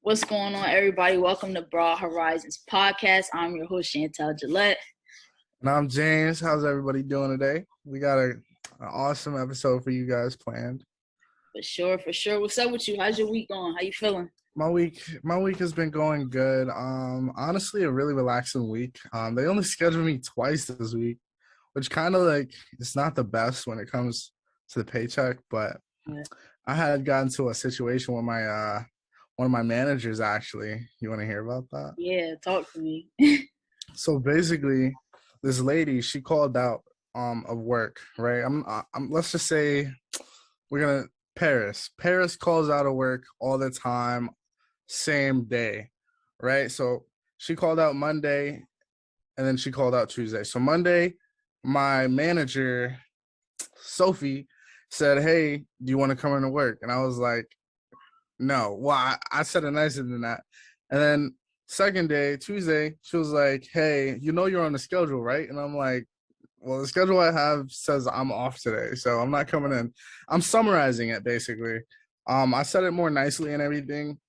What's going on, everybody? Welcome to Broad Horizons Podcast. I'm your host, Chantel Gillette. And I'm James. How's everybody doing today? We got an awesome episode for you guys planned. For sure. What's up with you? How's your week going? How you feeling? My week has been going good. Honestly, a really relaxing week. They only scheduled me twice this week, which kind of like it's not the best when it comes to the paycheck. But Yeah. I had gotten to a situation with my one of my managers. Actually, you want to hear about that? Yeah, talk to me. So basically, this lady, she called out of work, right? I'm let's just say we're gonna Paris. Paris calls out of work all the time, same day, right? So she called out Monday and then she called out Tuesday. So Monday, my manager, Sophie, said, "Hey, do you want to come into work?" And I was like, "No." Well, I said it nicer than that. And then second day, Tuesday, she was like, "Hey, you know you're on the schedule, right?" And I'm like, "Well, the schedule I have says I'm off today, so I'm not coming in." I'm summarizing it basically. I said it more nicely and everything.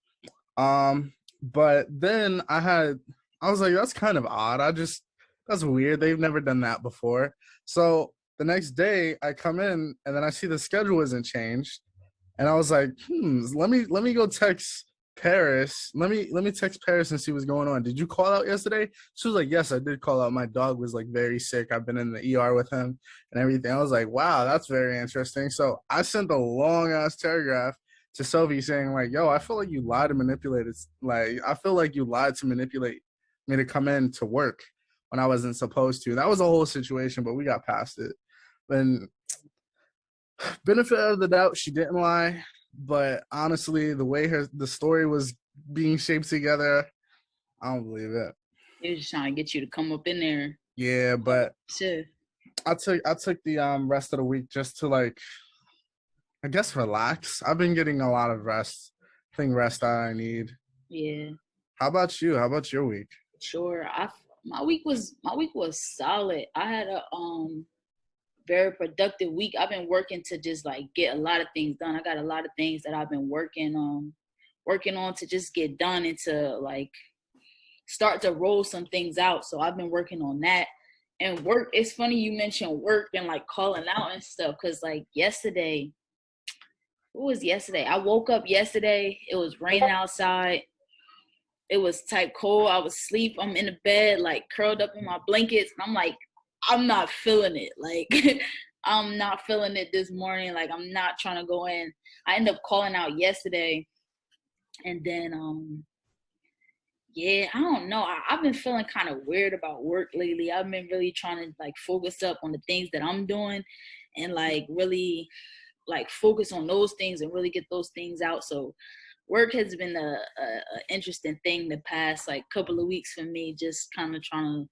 But then I was like, that's kind of odd. That's weird. They've never done that before. So the next day I come in and then I see the schedule isn't changed. And I was like, let me go text Paris. Let me text Paris and see what's going on. Did you call out yesterday? She was like, yes, I did call out. My dog was like very sick. I've been in the ER with him and everything. I was like, wow, that's very interesting. So I sent a long ass paragraph to Sophie saying like, yo, I feel like you lied to manipulate it. Like, I feel like you lied to manipulate me to come in to work when I wasn't supposed to. That was a whole situation, but we got past it. And benefit of the doubt, she didn't lie. But honestly, the way the story was being shaped together, I don't believe it. They're just trying to get you to come up in there. Yeah, but Sure. I took the rest of the week just to like, I guess, relax. I've been getting a lot of rest. I think rest that I need. Yeah. How about you? How about your week? Sure. My week was solid. I had a very productive week. I've been working to just like get a lot of things done. I got a lot of things that I've been working on to just get done and to like start to roll some things out. So I've been working on that. And work, it's funny you mentioned work and like calling out and stuff, because like yesterday, what was yesterday? I woke up yesterday, it was raining outside. It was type cold. I was asleep. I'm in the bed, like curled up in my blankets. And I'm like, I'm not feeling it. Like, I'm not feeling it this morning. Like, I'm not trying to go in. I ended up calling out yesterday. And then, yeah, I don't know. I've been feeling kind of weird about work lately. I've been really trying to like focus up on the things that I'm doing and like really like focus on those things and really get those things out. So work has been a interesting thing the past like couple of weeks for me, just kind of trying to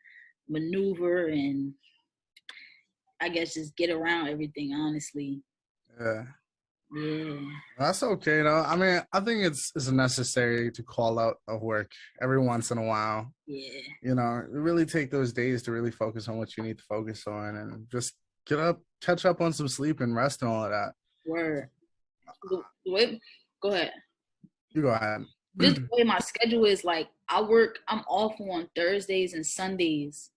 maneuver and I guess just get around everything, honestly. Yeah. Yeah. That's okay though. I mean, I think it's necessary to call out of work every once in a while. Yeah. You know, really take those days to really focus on what you need to focus on and just get up, catch up on some sleep and rest and all of that. Word. Wait, go ahead. You go ahead. Just the way my schedule is, like I'm off on Thursdays and Sundays.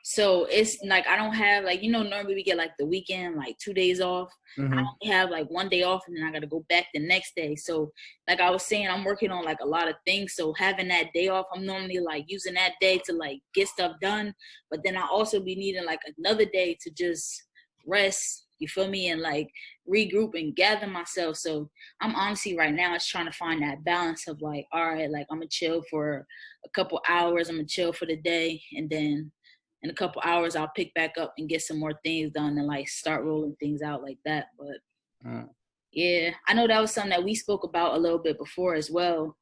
So it's like I don't have like, normally we get like the weekend, like 2 days off. I only have like 1 day off and then I got to go back the next day. So like I was saying, I'm working on like a lot of things. So having that day off, I'm normally like using that day to like get stuff done. But then I also be needing like another day to just rest, you feel me, and like regroup and gather myself. So I'm honestly right now just trying to find that balance of like, all right, like I'm gonna chill for a couple hours, I'm gonna chill for the day, and then in a couple hours I'll pick back up and get some more things done and like start rolling things out like that. But yeah, I know that was something that we spoke about a little bit before as well,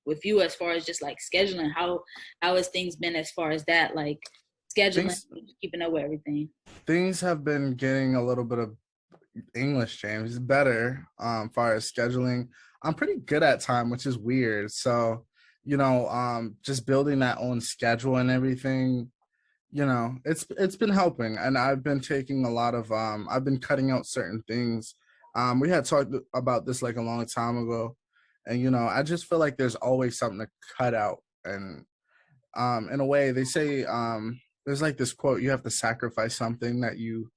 with you, as far as just like scheduling. How has things been as far as that, like scheduling, keeping up with everything? Things have been getting a little bit of English, James, better as far as scheduling. I'm pretty good at time, which is weird. So, just building that own schedule and everything, it's been helping. And I've been taking a lot of I've been cutting out certain things. We had talked about this like a long time ago. And I just feel like there's always something to cut out. And in a way, they say, there's like this quote: you have to sacrifice something that you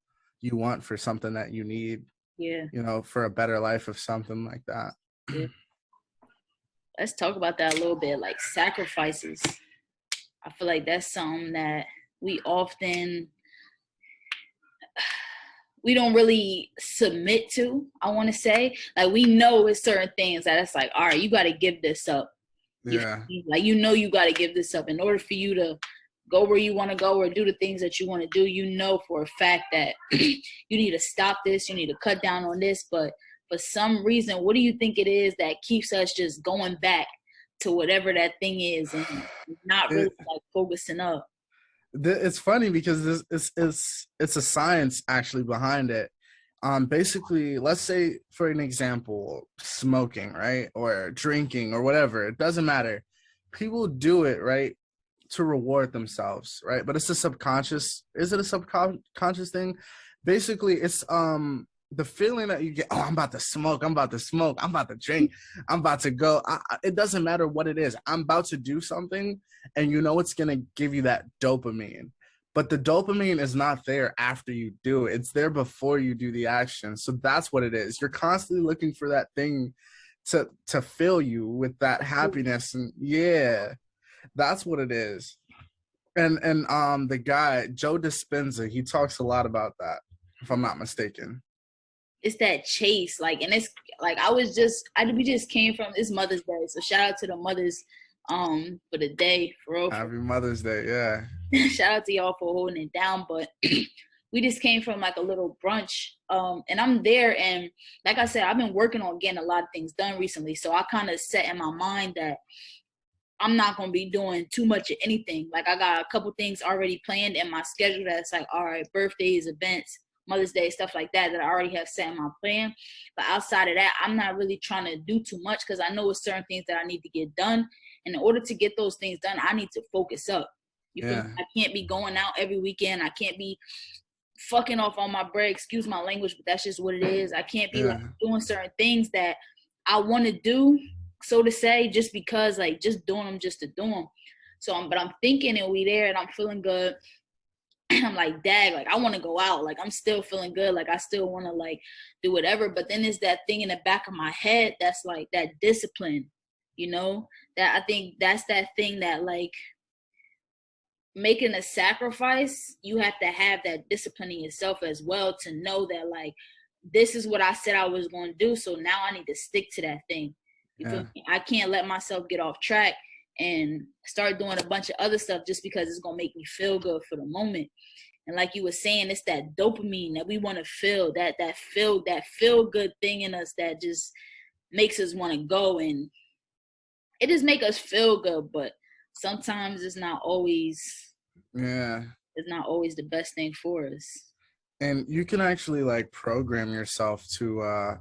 want for something that you need, Yeah, for a better life, of something like that. yeah. Let's talk about that a little bit, like sacrifices. I feel like that's something that we often we don't really submit to. I want to say, like, we know it's certain things that it's like, all right, you got to give this up. You feel Yeah, me? Like, you got to give this up in order for you to go where you want to go or do the things that you want to do. You know for a fact that you need to stop this, you need to cut down on this. But for some reason, what do you think it is that keeps us just going back to whatever that thing is and not really it like focusing up? it's funny because this it's a science actually behind it. Basically, let's say, for an example, smoking, right, or drinking or whatever, it doesn't matter. People do it, right, to reward themselves, right? But it's a subconscious. Is it a subconscious thing? Basically, it's the feeling that you get. Oh, I'm about to smoke. I'm about to smoke. I'm about to drink. I'm about to go. It doesn't matter what it is. I'm about to do something, and it's gonna give you that dopamine. But the dopamine is not there after you do it. It's there before you do the action. So that's what it is. You're constantly looking for that thing to fill you with that happiness. And yeah, that's what it is. And the guy Joe Dispenza, he talks a lot about that, if I'm not mistaken. It's that chase, like, and it's like we just came from this Mother's Day, so shout out to the mothers for the day, for real. Happy Mother's Day. Yeah. Shout out to y'all for holding it down. But we just came from like a little brunch, and I'm there, and like I said, I've been working on getting a lot of things done recently, so I kind of set in my mind that I'm not gonna be doing too much of anything. Like, I got a couple things already planned in my schedule that's like, all right, birthdays, events, Mother's Day, stuff like that I already have set in my plan. But outside of that, I'm not really trying to do too much because I know it's certain things that I need to get done. And in order to get those things done, I need to focus up. You feel me? Yeah. I can't be going out every weekend. I can't be fucking off on my bread. Excuse my language, but that's just what it is. I can't be like Yeah. doing certain things that I want to do, so to say, just because, like, just doing them just to do them. So, but I'm thinking, and we there, and I'm feeling good. And I'm like, dag, like, I want to go out. Like, I'm still feeling good. Like, I still want to, like, do whatever. But then there's that thing in the back of my head that's like that discipline, that I think that's that thing that, like, making a sacrifice, you have to have that discipline in yourself as well to know that, like, this is what I said I was going to do, so now I need to stick to that thing. You feel Yeah. me? I can't let myself get off track and start doing a bunch of other stuff just because it's going to make me feel good for the moment. And like you were saying, it's that dopamine that we want to feel, that feel good thing in us that just makes us want to go, and it just make us feel good. But sometimes Yeah. it's not always the best thing for us. And you can actually like program yourself to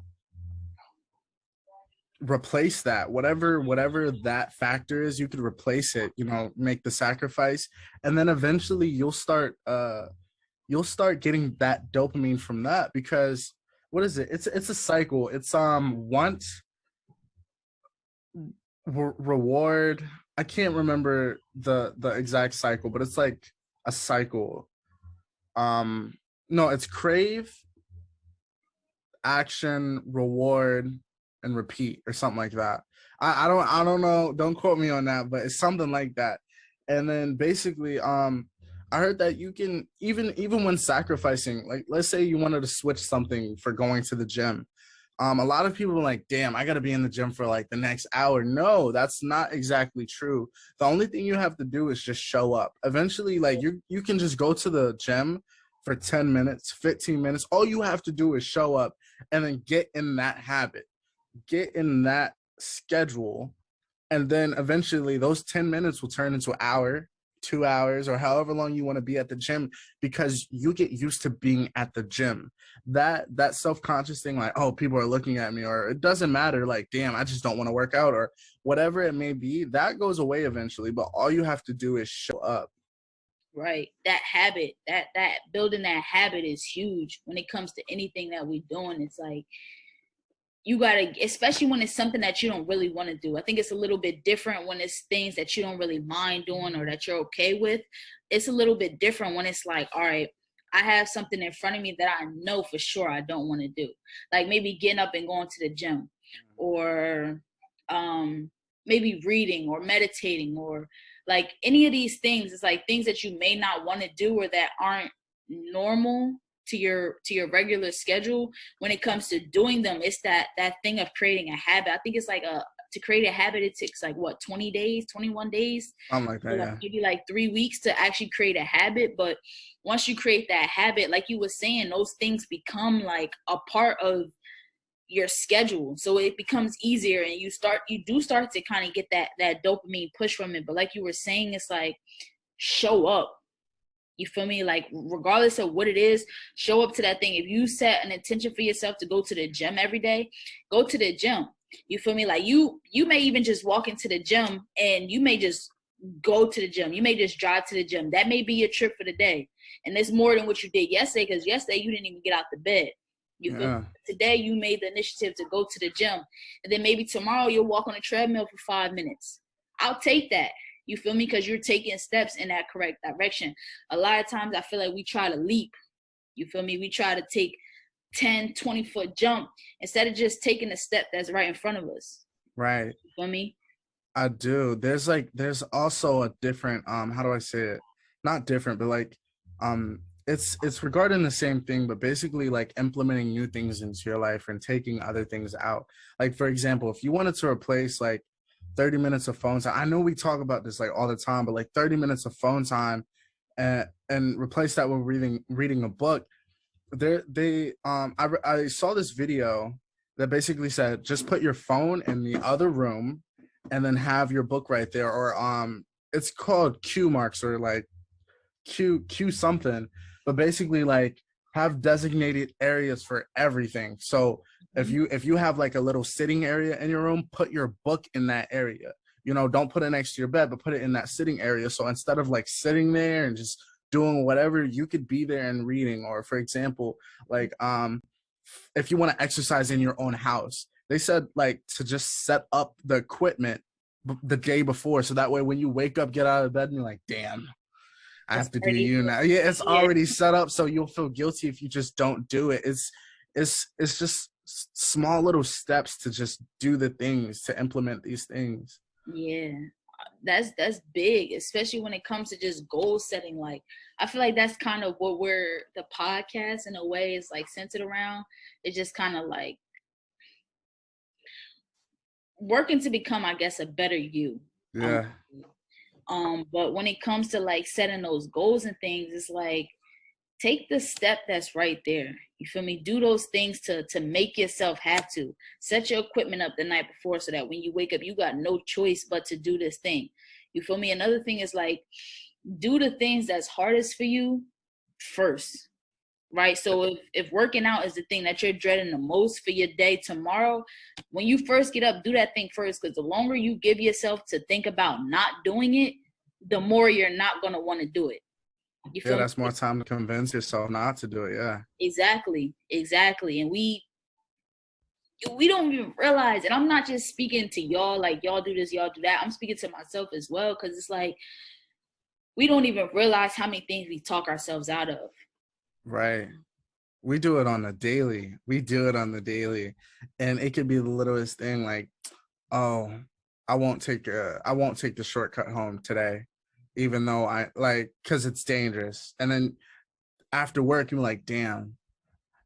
replace that, whatever that factor is. You could replace it, make the sacrifice, and then eventually you'll start getting that dopamine from that. Because what is it? It's a cycle. It's want, reward. I can't remember the exact cycle, but it's like a cycle. No, it's crave, action, reward, and repeat, or something like that. I don't know. Don't quote me on that, but it's something like that. And then basically, I heard that you can, even when sacrificing, like, let's say you wanted to switch something for going to the gym. A lot of people are like, damn, I gotta be in the gym for like the next hour. No, that's not exactly true. The only thing you have to do is just show up. Eventually, like, you can just go to the gym for 10 minutes, 15 minutes. All you have to do is show up and then get in that habit, get in that schedule. And then eventually those 10 minutes will turn into an hour, 2 hours, or however long you want to be at the gym, because you get used to being at the gym. That self-conscious thing, like, oh, people are looking at me, or it doesn't matter, like, damn, I just don't want to work out, or whatever it may be, that goes away eventually. But all you have to do is show up. Right. That habit, that building that habit is huge when it comes to anything that we're doing. It's like you gotta, especially when it's something that you don't really want to do. I think it's a little bit different when it's things that you don't really mind doing or that you're okay with. It's a little bit different when it's like, all right, I have something in front of me that I know for sure I don't want to do. Like maybe getting up and going to the gym, or um maybe reading or meditating, or like any of these things. It's like things that you may not want to do or that aren't normal to your regular schedule. When it comes to doing them, it's that thing of creating a habit. I think it's like a to create a habit, it takes like what, 20 days, 21 days, Something like or that, like yeah. maybe like 3 weeks to actually create a habit. But once you create that habit, like you were saying, those things become like a part of your schedule, so it becomes easier, and you do start to kind of get that dopamine push from it. But like you were saying, it's like show up. You feel me? Like regardless of what it is, show up to that thing. If you set an intention for yourself to go to the gym every day, go to the gym. You feel me? Like you may even just walk into the gym, and you may just go to the gym. You may just drive to the gym. That may be your trip for the day. And it's more than what you did yesterday, because yesterday you didn't even get out the bed. You feel me? Yeah. Today you made the initiative to go to the gym. And then maybe tomorrow you'll walk on a treadmill for 5 minutes. I'll take that. You feel me? Because you're taking steps in that correct direction. A lot of times I feel like we try to leap. You feel me? We try to take 10, 20-foot jump instead of just taking a step that's right in front of us. Right. You feel me? I do. There's also a different how do I say it? Not different, but like it's regarding the same thing, but basically like implementing new things into your life and taking other things out. Like for example, if you wanted to replace like 30 minutes of phone time, I know we talk about this like all the time, but like 30 minutes of phone time and replace that with reading a book. I saw this video that basically said just put your phone in the other room and then have your book right there, or it's called Q marks, or like Q something, but basically like have designated areas for everything. So Mm-hmm. if you have like a little sitting area in your room, put your book in that area. You know, don't put it next to your bed, but put it in that sitting area. So instead of like sitting there and just doing whatever, you could be there and reading. Or for example, like if you want to exercise in your own house, they said like to just set up the equipment the day before, so that way when you wake up, get out of bed and you're like, damn, I It's have to do already you now. Yeah, it's yeah, already set up, so you'll feel guilty if you just don't do it. It's just small little steps to just do the things, to implement these things. yeah. That's big, especially when it comes to just goal setting. Like I feel like that's kind of what we're the podcast in a way is like centered around. It's just kind of like working to become, I guess, a better you. Um, Yeah, but when it comes to like setting those goals and things, it's like take the step that's right there. You feel me? Do those things to make yourself have to. Set your equipment up the night before so that when you wake up, you got no choice but to do this thing. You feel me? Another thing is like do the things that's hardest for you first. Right. So if working out is the thing that you're dreading the most for your day tomorrow, when you first get up, do that thing first. Because the longer you give yourself to think about not doing it, the more you're not gonna want to do it. You yeah, feel that's me? more time to convince yourself not to do it. Yeah, Exactly, exactly. And we don't even realize, and I'm not just speaking to y'all like y'all do this, y'all do that. I'm speaking to myself as well, because it's like we don't even realize how many things we talk ourselves out of. right. We do it on the daily. We do it on the daily, and it could be the littlest thing, like, oh, I won't take the shortcut home today, even though I like, because it's dangerous. And then after work, you're like, damn,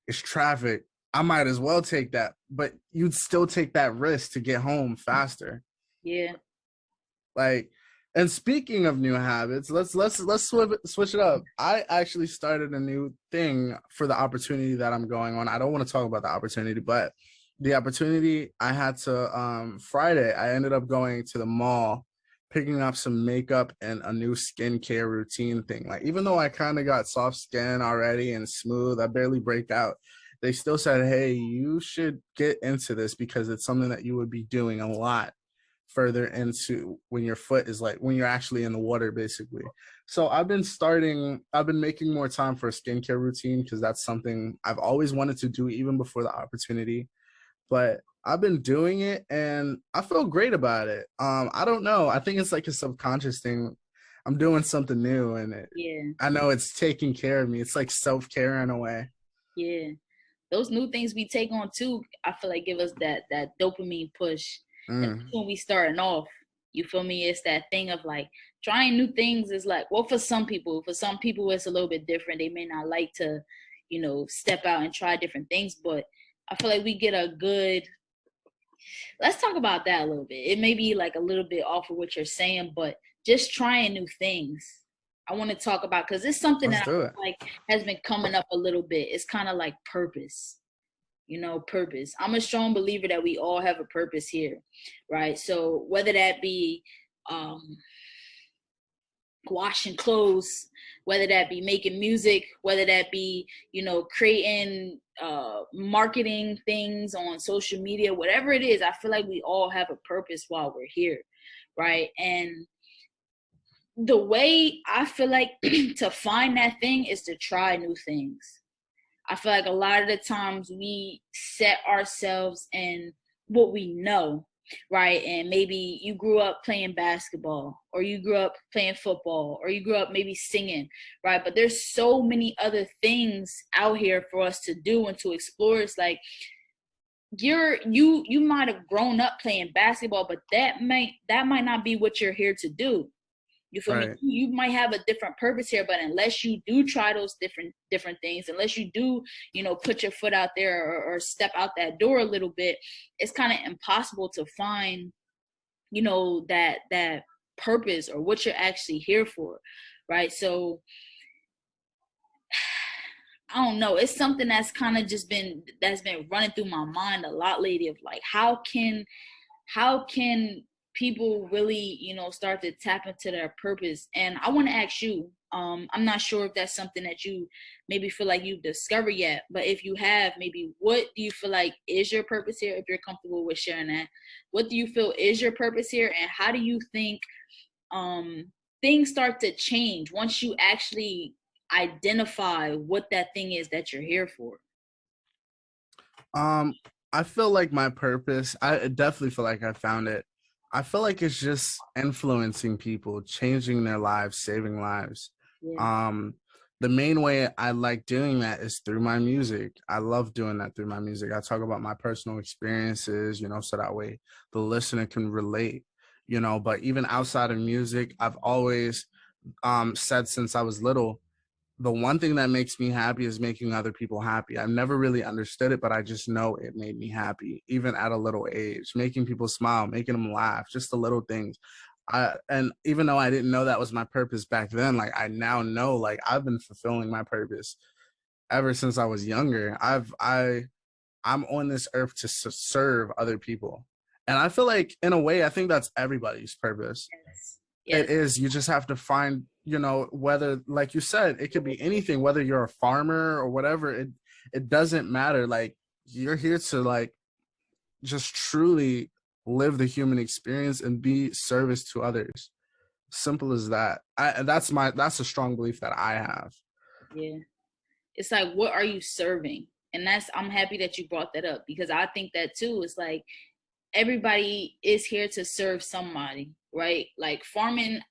it's traffic. I might as well take that, but you'd still take that risk to get home faster. Yeah. Like, and speaking of new habits, let's switch it up. I actually started a new thing for the opportunity that I'm going on. I don't want to talk about the opportunity, but the opportunity I had to Friday, I ended up going to the mall, picking up some makeup and a new skincare routine thing. Like, even though I kind of got soft skin already and smooth, I barely break out. They still said, "Hey, you should get into this because it's something that you would be doing a lot further into when your foot is like when you're actually in the water, basically." So I've been making more time for a skincare routine because that's something I've always wanted to do even before the opportunity. but I've been doing it and I feel great about it. I don't know. I think it's like a subconscious thing. I'm doing something new and Yeah, I know it's taking care of me. It's like self-care in a way. yeah. Those new things we take on too, I feel like give us that dopamine push. And Mm, that's when we starting off. You feel me? It's that thing of like trying new things is like, well, for some people it's a little bit different. They may not like to, step out and try different things, but I feel like we get a good, let's talk about that a little bit. It may be like a little bit off of what you're saying, but just trying new things. I want to talk about because it's something let's that I do it. feel like has been coming up a little bit. It's kind of like purpose, purpose. I'm a strong believer that we all have a purpose here, right? So whether that be um, washing clothes, whether that be making music, whether that be, creating marketing things on social media, whatever it is, I feel like we all have a purpose while we're here, right? And the way I feel like to find that thing is to try new things. I feel like a lot of the times we set ourselves in what we know, right? And maybe you grew up playing basketball, or you grew up playing football, or you grew up maybe singing, right? But there's so many other things out here for us to do and to explore. It's like you might have grown up playing basketball, but that might not be what you're here to do. You feel me? Right. You might have a different purpose here, but unless you do try those different things, unless you do, put your foot out there, or step out that door a little bit, it's kind of impossible to find, that purpose or what you're actually here for, right? So I don't know. It's something that's kind of just been running through my mind a lot lately of like how can people really start to tap into their purpose. And I want to ask you, I'm not sure if that's something that you maybe feel like you've discovered yet, but if you have, maybe what do you feel like is your purpose here, if you're comfortable with sharing that? What do you feel is your purpose here, and how do you think things start to change once you actually identify what that thing is that you're here for? Um, I feel like my purpose, I definitely feel like I found it. I feel like it's just influencing people, changing their lives, saving lives. Yeah. Um, the main way I like doing that is through my music. I love doing that through my music. I talk about my personal experiences, so that way the listener can relate, but even outside of music, I've always said since I was little, the one thing that makes me happy is making other people happy. I've never really understood it, but I just know it made me happy, even at a little age, making people smile, making them laugh, just the little things. And even though I didn't know that was my purpose back then, like I now know, like I've been fulfilling my purpose ever since I was younger. I'm on this earth to serve other people. And I feel like in a way, I think that's everybody's purpose. Yes. It Yes. is. You just have to find, whether, like you said, it could be anything, whether you're a farmer or whatever, it doesn't matter. Like you're here to like just truly live the human experience and be service to others. Simple as that. That's a strong belief that I have. Yeah. It's like, what are you serving? And I'm happy that you brought that up, because I think that too. It's like everybody is here to serve somebody, right? Like farming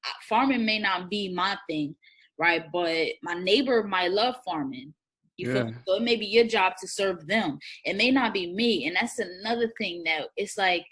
may not be my thing, right? But my neighbor might love farming. You feel Yeah. me? So it may be your job to serve them. It may not be me. And that's another thing, that it's like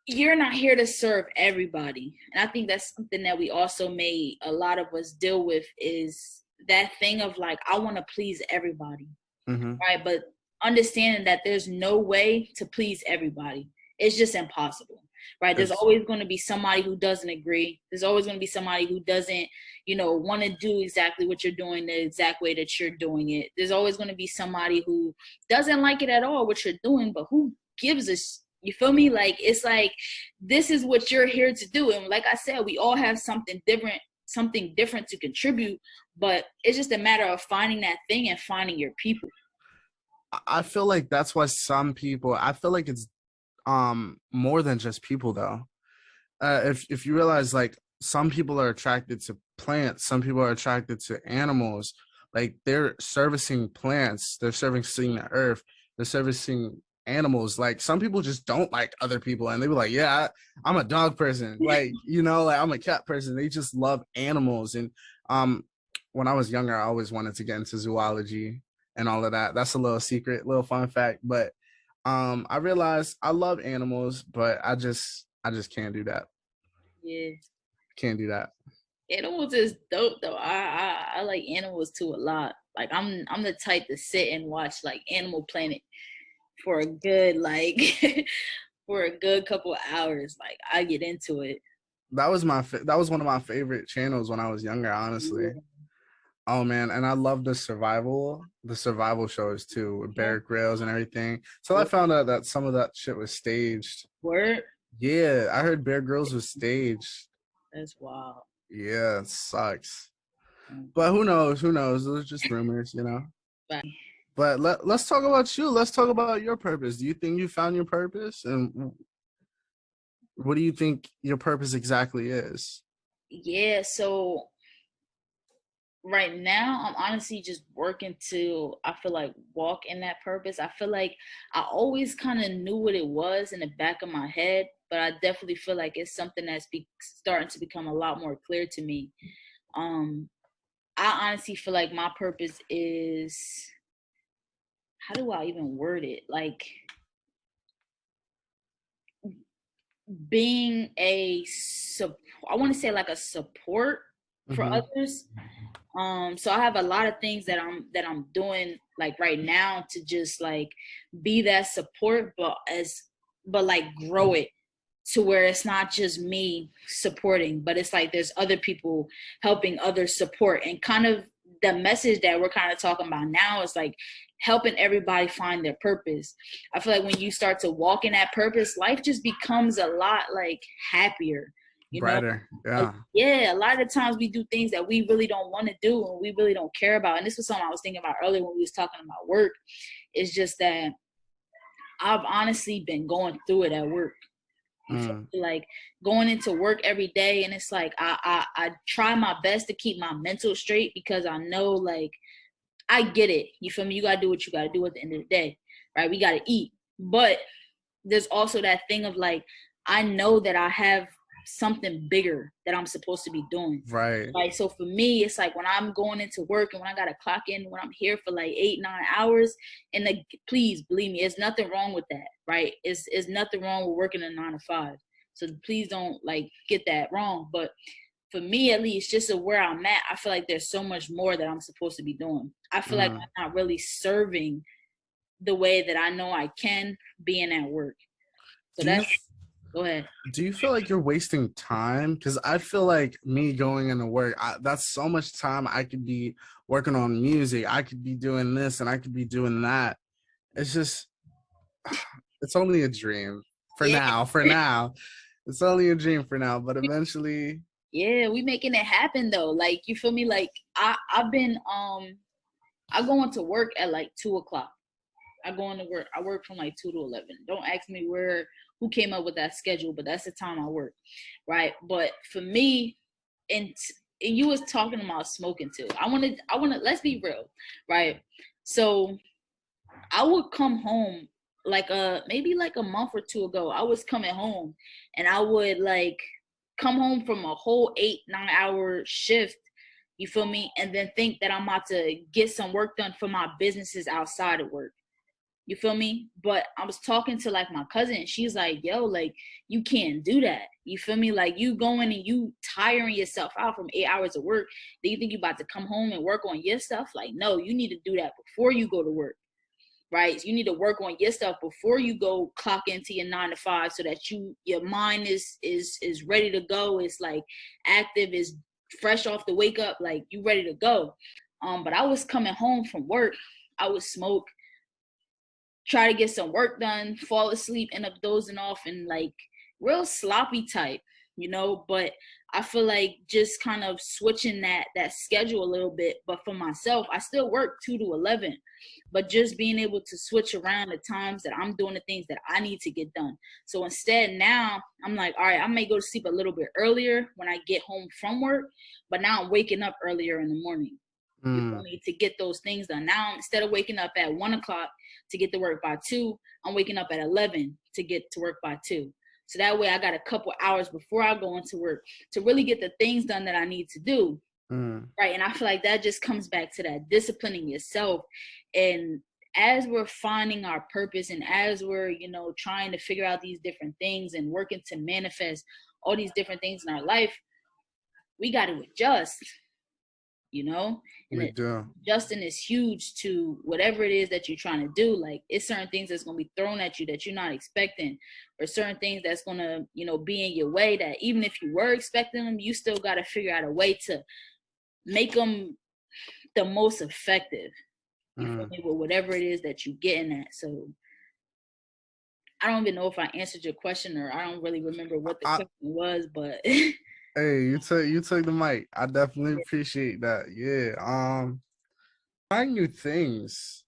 you're not here to serve everybody. And I think that's something that we also may a lot of us deal with, is that thing of like, I want to please everybody, Hmm. right? But understanding that there's no way to please everybody. It's just impossible, right? There's It's always going to be somebody who doesn't agree. There's always going to be somebody who doesn't, want to do exactly what you're doing the exact way that you're doing it. There's always going to be somebody who doesn't like it at all, what you're doing, but who gives a you feel me? Like, it's like, this is what you're here to do. And like I said, we all have something different to contribute, but it's just a matter of finding that thing and finding your people. I feel like that's why some people, I feel like it's more than just people though. If you realize, like some people are attracted to plants, some people are attracted to animals, like they're servicing plants, they're servicing the earth, they're servicing animals. Like some people just don't like other people, and they be like, yeah, I'm a dog person. Like, you know, like I'm a cat person. They just love animals. And um, when I was younger, I always wanted to get into zoology and all of that. That's a little secret, little fun fact. But I realized I love animals, but I just can't do that. Yeah. Can't do that. Animals is dope though. I like animals too a lot. Like I'm the type to sit and watch like Animal Planet for a good like for a good couple of hours. Like I get into it. That was one of my favorite channels when I was younger, honestly. Yeah. Oh man, and I love the survival shows too, with Bear Grylls and everything. So I found out that some of that shit was staged. Word. Yeah, I heard Bear Grylls was staged. That's wild. Yeah, it sucks. But Mhm. who knows? Who knows? Those are just rumors, you know. But But let's talk about you. Let's talk about your purpose. Do you think you found your purpose? And what do you think your purpose exactly is? yeah, so right now I'm honestly just working to I feel like walk in that purpose. I feel like I always kind of knew what it was in the back of my head, but I definitely feel like it's something that's starting to become a lot more clear to me. Um I honestly feel like my purpose is, how do I even word it? Like being I want to say like a support for Mm-hmm. others. So I have a lot of things that I'm doing like right now to just like be that support, but like grow it to where it's not just me supporting, but it's like there's other people helping others support. And kind of the message that we're kind of talking about now is like helping everybody find their purpose. I feel like when you start to walk in that purpose, life just becomes a lot like happier, you know? Brighter. Yeah. Yeah, a lot of the times we do things that we really don't want to do and we really don't care about. And this was something I was thinking about earlier when we was talking about work. It's just that I've honestly been going through it at work. You feel Mm, me? Like going into work every day, and it's like I try my best to keep my mental straight because I know like I get it. You feel me? You gotta do what you gotta do at the end of the day, right? We gotta eat, but there's also that thing of like I know that I have something bigger that I'm supposed to be doing. right. Right. So for me, it's like when I'm going into work and when I gotta clock in, when I'm here for like 8, 9 hours, and like please believe me, there's nothing wrong with that, right? It's nothing wrong with working a 9 to 5. So please don't like get that wrong. But for me at least, just where I'm at, I feel like there's so much more that I'm supposed to be doing. I feel like Mm. I'm not really serving the way that I know I can being at work. So Do you that's, go ahead. do you feel like you're wasting time? Because I feel like me going into work, that's so much time I could be working on music. I could be doing this and I could be doing that. It's just, it's only a dream for Yeah. now. For now, it's only a dream for now. But eventually, Yeah, we making it happen though. Like you feel me? Like I've been I go into work at like 2 o'clock. I go into work. I work from like 2 to 11. Don't ask me who came up with that schedule, but that's the time I work, right? But for me, and and you was talking about smoking too. I want to. Let's be real, right? So I would come home like maybe like a month or two ago. I was coming home, and I would like come home from a whole 8, 9 hour shift. You feel me? And then think that I'm about to get some work done for my businesses outside of work. You feel me? But I was talking to like my cousin. She's like, yo, like you can't do that. You feel me? Like you going and you tiring yourself out from 8 hours of work. Do you think you about to come home and work on your stuff? Like, no, you need to do that before you go to work, right? You need to work on your stuff before you go clock into your 9 to 5 so that your mind is ready to go. It's like active, is fresh off the wake up, like you ready to go. But I was coming home from work, I would smoke, try to get some work done, fall asleep, end up dozing off, and like real sloppy type, you know. But I feel like just kind of switching that schedule a little bit. But for myself, I still work 2 to 11, but just being able to switch around the times that I'm doing the things that I need to get done. So instead, now I'm like, all right, I may go to sleep a little bit earlier when I get home from work, but now I'm waking up earlier in the morning. You feel mm, me? To get those things done. Now, instead of waking up at 1 o'clock to get to work by 2, I'm waking up at 11 to get to work by 2. So that way I got a couple hours before I go into work to really get the things done that I need to do. Right. And I feel like that just comes back to that disciplining yourself. And as we're finding our purpose and as we're, trying to figure out these different things and working to manifest all these different things in our life, we got to adjust, and We do. adjusting is huge to whatever it is that you're trying to do. Like, it's certain things that's going to be thrown at you that you're not expecting, or certain things that's going to, be in your way that even if you were expecting them, you still got to figure out a way to make them the most effective. You feel me? With whatever it is that you're getting at. So I don't even know if I answered your question, or I don't really remember what the question was, but hey, you took the mic. I definitely appreciate that. Yeah. Trying new things.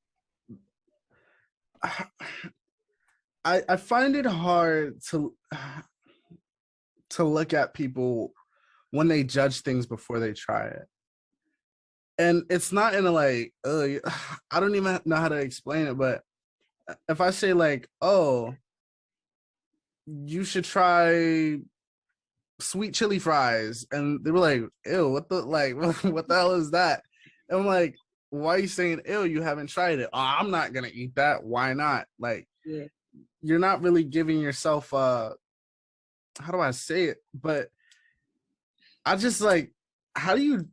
I find it hard to look at people when they judge things before they try it. And it's not in a like, I don't even know how to explain it, but if I say like, oh, you should try sweet chili fries, and they were like, ew, what the hell is that? And I'm like, why are you saying ew? You haven't tried it. Oh, I'm not gonna eat that. Why not? Like, yeah. You're not really giving yourself how do I say it? But I just like, how do you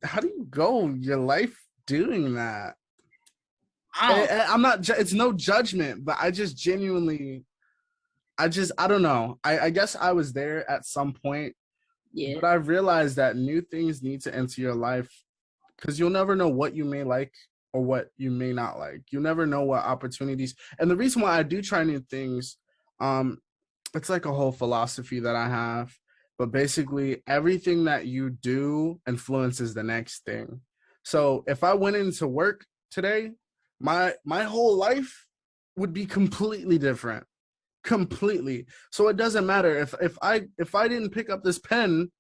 go your life doing that? I'm not, it's no judgment, but I just genuinely, I don't know. I guess I was there at some point, but I've realized that new things need to enter your life, because you'll never know what you may like or what you may not like. You never know what opportunities. And the reason why I do try new things, it's like a whole philosophy that I have. But basically, everything that you do influences the next thing. So if I went into work today, my whole life would be completely different. Completely. So it doesn't matter if I didn't pick up this pen,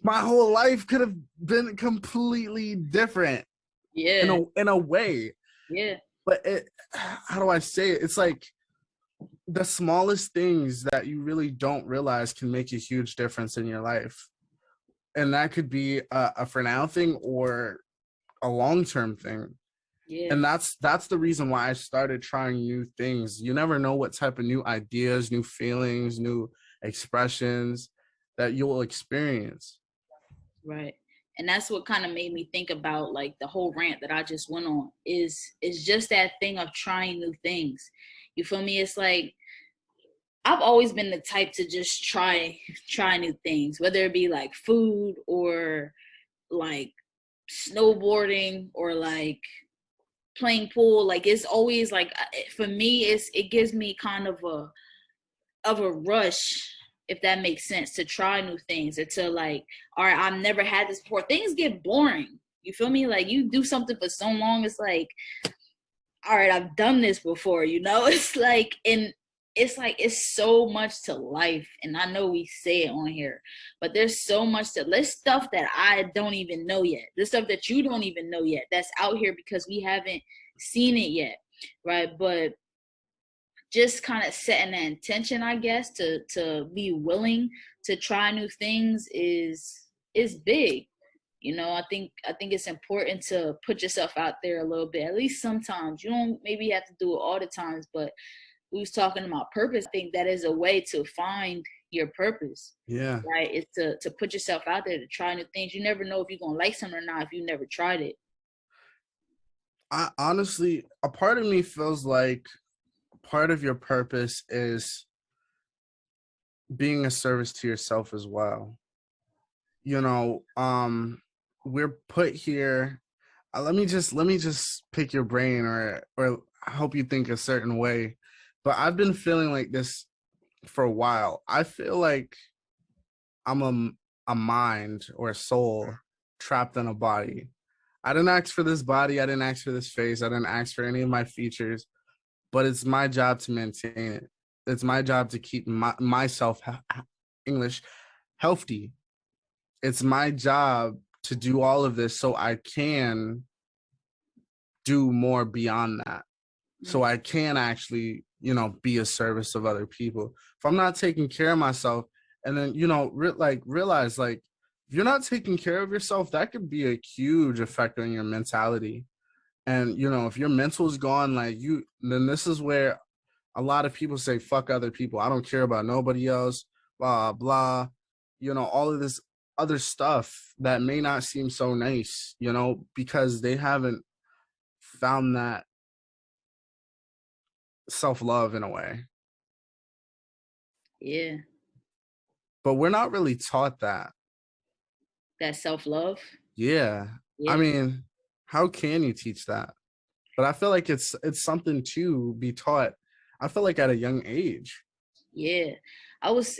my whole life could have been completely different. Yeah. In a way. Yeah. But how do I say it? It's like the smallest things that you really don't realize can make a huge difference in your life. And that could be a for now thing or a long-term thing. Yeah. And that's the reason why I started trying new things. You never know what type of new ideas, new feelings, new expressions that you'll experience. Right. And that's what kind of made me think about like the whole rant that I just went on is just that thing of trying new things. You feel me? It's like I've always been the type to just try new things, whether it be like food or like snowboarding or like playing pool. Like, it's always like, for me, it gives me kind of a rush, if that makes sense, to try new things, or to like, all right, I've never had this before. Things get boring. You feel me? Like, you do something for so long, it's like, all right, I've done this before, It's like, and it's like, it's so much to life. And I know we say it on here, but there's so much there's stuff that I don't even know yet. There's stuff that you don't even know yet that's out here because we haven't seen it yet. Right. But just kind of setting that intention, I guess, to be willing to try new things is big. I think it's important to put yourself out there a little bit, at least sometimes. You don't maybe have to do it all the times, but we was talking about purpose. I think that is a way to find your purpose. Yeah. Right. It's to put yourself out there, to try new things. You never know if you're gonna like something or not if you never tried it. I honestly, a part of me feels like part of your purpose is being a service to yourself as well. We're put here. Let me just pick your brain, or help you think a certain way. But I've been feeling like this for a while. I feel like I'm a mind or a soul trapped in a body. I didn't ask for this body. I didn't ask for this face. I didn't ask for any of my features. But it's my job to maintain it. It's my job to keep myself English healthy. It's my job to do all of this so I can do more beyond that. So I can actually be a service of other people. If I'm not taking care of myself, and then realize like if you're not taking care of yourself, that could be a huge effect on your mentality. And if your mental's gone, like then this is where a lot of people say, fuck other people. I don't care about nobody else, blah, blah. All of this other stuff that may not seem so nice, because they haven't found that self-love in a way. Yeah. But we're not really taught that. That self-love. Yeah. I Yeah. mean, how can you teach that? But I feel like it's something to be taught. I feel like at a young age. Yeah. I was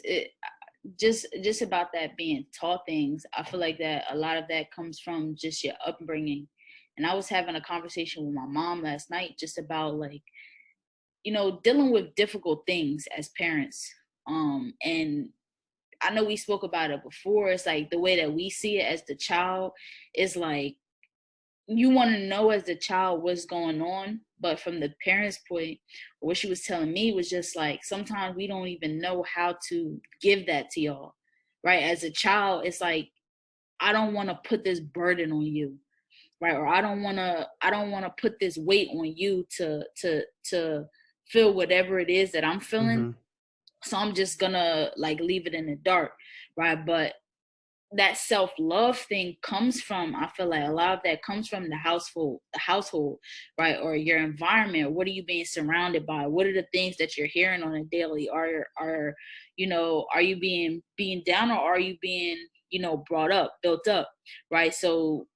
just about that being taught things. I feel like that a lot of that comes from just your upbringing. And I was having a conversation with my mom last night just about like, dealing with difficult things as parents. And I know we spoke about it before. It's like the way that we see it as the child is like you want to know as the child what's going on, but from the parents' point, what she was telling me was just like sometimes we don't even know how to give that to y'all, right? As a child, it's like I don't want to put this burden on you, right? Or I don't want to put this weight on you to feel whatever it is that I'm feeling. Mm-hmm. So I'm just gonna like leave it in the dark, right? But that self-love thing comes from, I feel like a lot of that comes from the household, right? Or your environment. What are you being surrounded by? What are the things that you're hearing on a daily? Are you being down, or are you being, brought up, built up, right? So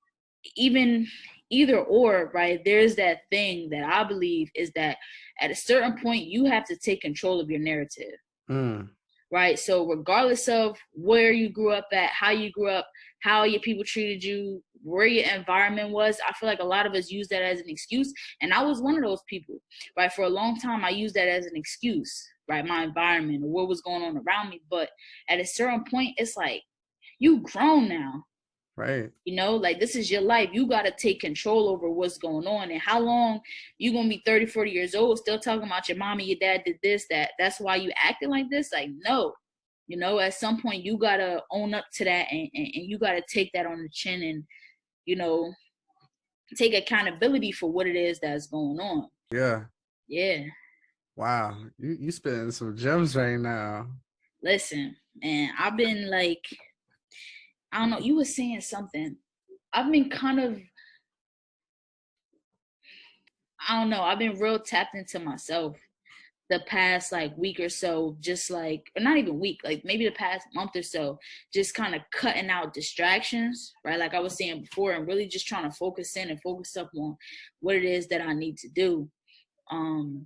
even either or, right, there's that thing that I believe is that at a certain point you have to take control of your narrative. Mm. Right. So regardless of where you grew up at, how you grew up, how your people treated you, where your environment was, I feel like a lot of us use that as an excuse. And I was one of those people, right? For a long time, I used that as an excuse, right? My environment or what was going on around me. But at a certain point, it's like, you grown now. Right. Like this is your life. You got to take control over what's going on. And how long you going to be 30, 40 years old still talking about your mom and your dad did this, that's why you acting like this? Like, no. At some point you got to own up to that, and you got to take that on the chin and, take accountability for what it is that's going on. Yeah. Yeah. Wow. You spitting some gems right now. Listen, man, I've been like, I don't know, you were saying something. I've been kind of, I don't know, I've been real tapped into myself the past like week or so, just like, or not even week, like maybe the past month or so, just kind of cutting out distractions, right? Like I was saying before, and really just trying to focus in and focus up on what it is that I need to do. And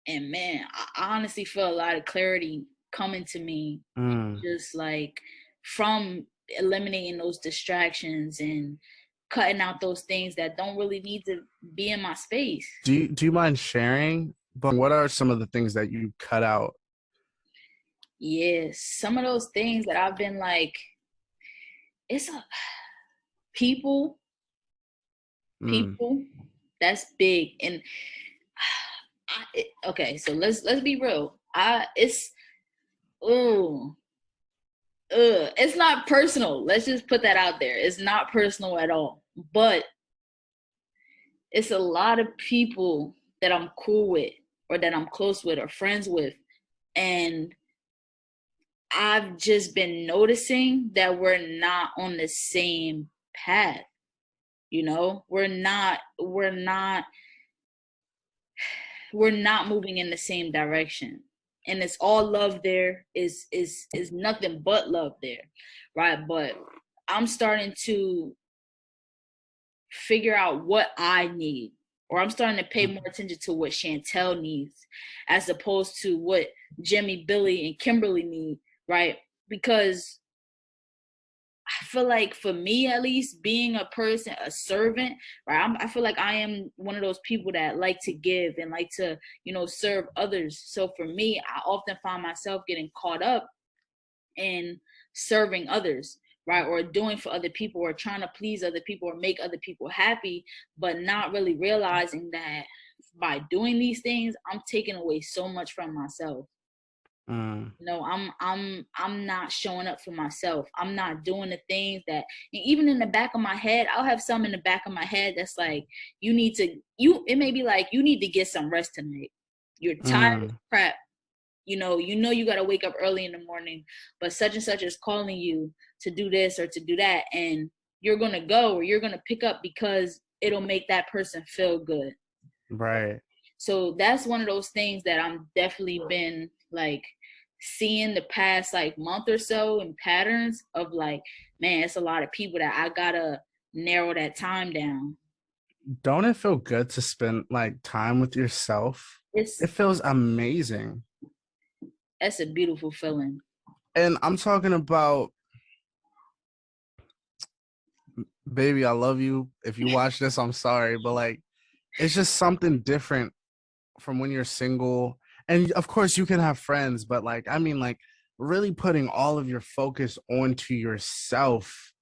man, I honestly feel a lot of clarity coming to me, Mm. just like from eliminating those distractions and cutting out those things that don't really need to be in my space. Do you mind sharing? But what are some of the things that you cut out? Yes, some of those things that I've been like, it's a people, Mm. people. That's big, and okay. So let's be real. Oh, it's not personal. Let's just put that out there. It's not personal at all. But it's a lot of people that I'm cool with, or that I'm close with, or friends with, and I've just been noticing that we're not on the same path. We're not moving in the same direction, and it's all love. There is nothing but love there, right? But I'm starting to figure out what I need, or I'm starting to pay more attention to what Chantel needs as opposed to what Jimmy, Billy, and Kimberly need, right? Because I feel like for me, at least, being a person, a servant, right? I feel like I am one of those people that like to give and like to, serve others. So for me, I often find myself getting caught up in serving others, right? Or doing for other people, or trying to please other people, or make other people happy, but not really realizing that by doing these things, I'm taking away so much from myself. Mm. I'm not showing up for myself. I'm not doing the things that, even in the back of my head, I'll have some in the back of my head that's like, it may be like, you need to get some rest tonight. You're tired as Mm. crap. You got to wake up early in the morning, but such and such is calling you to do this or to do that. And you're going to go, or you're going to pick up because it'll make that person feel good. Right. So that's one of those things that I'm definitely been like seeing the past like month or so, and patterns of like, man, it's a lot of people that I gotta narrow that time down. Don't it feel good to spend like time with yourself? It's It feels amazing. That's a beautiful feeling. And I'm talking about, baby, I love you. If you watch this, I'm sorry, but like, it's just something different from when you're single. And of course, you can have friends, but like, I mean, like, really putting all of your focus onto yourself.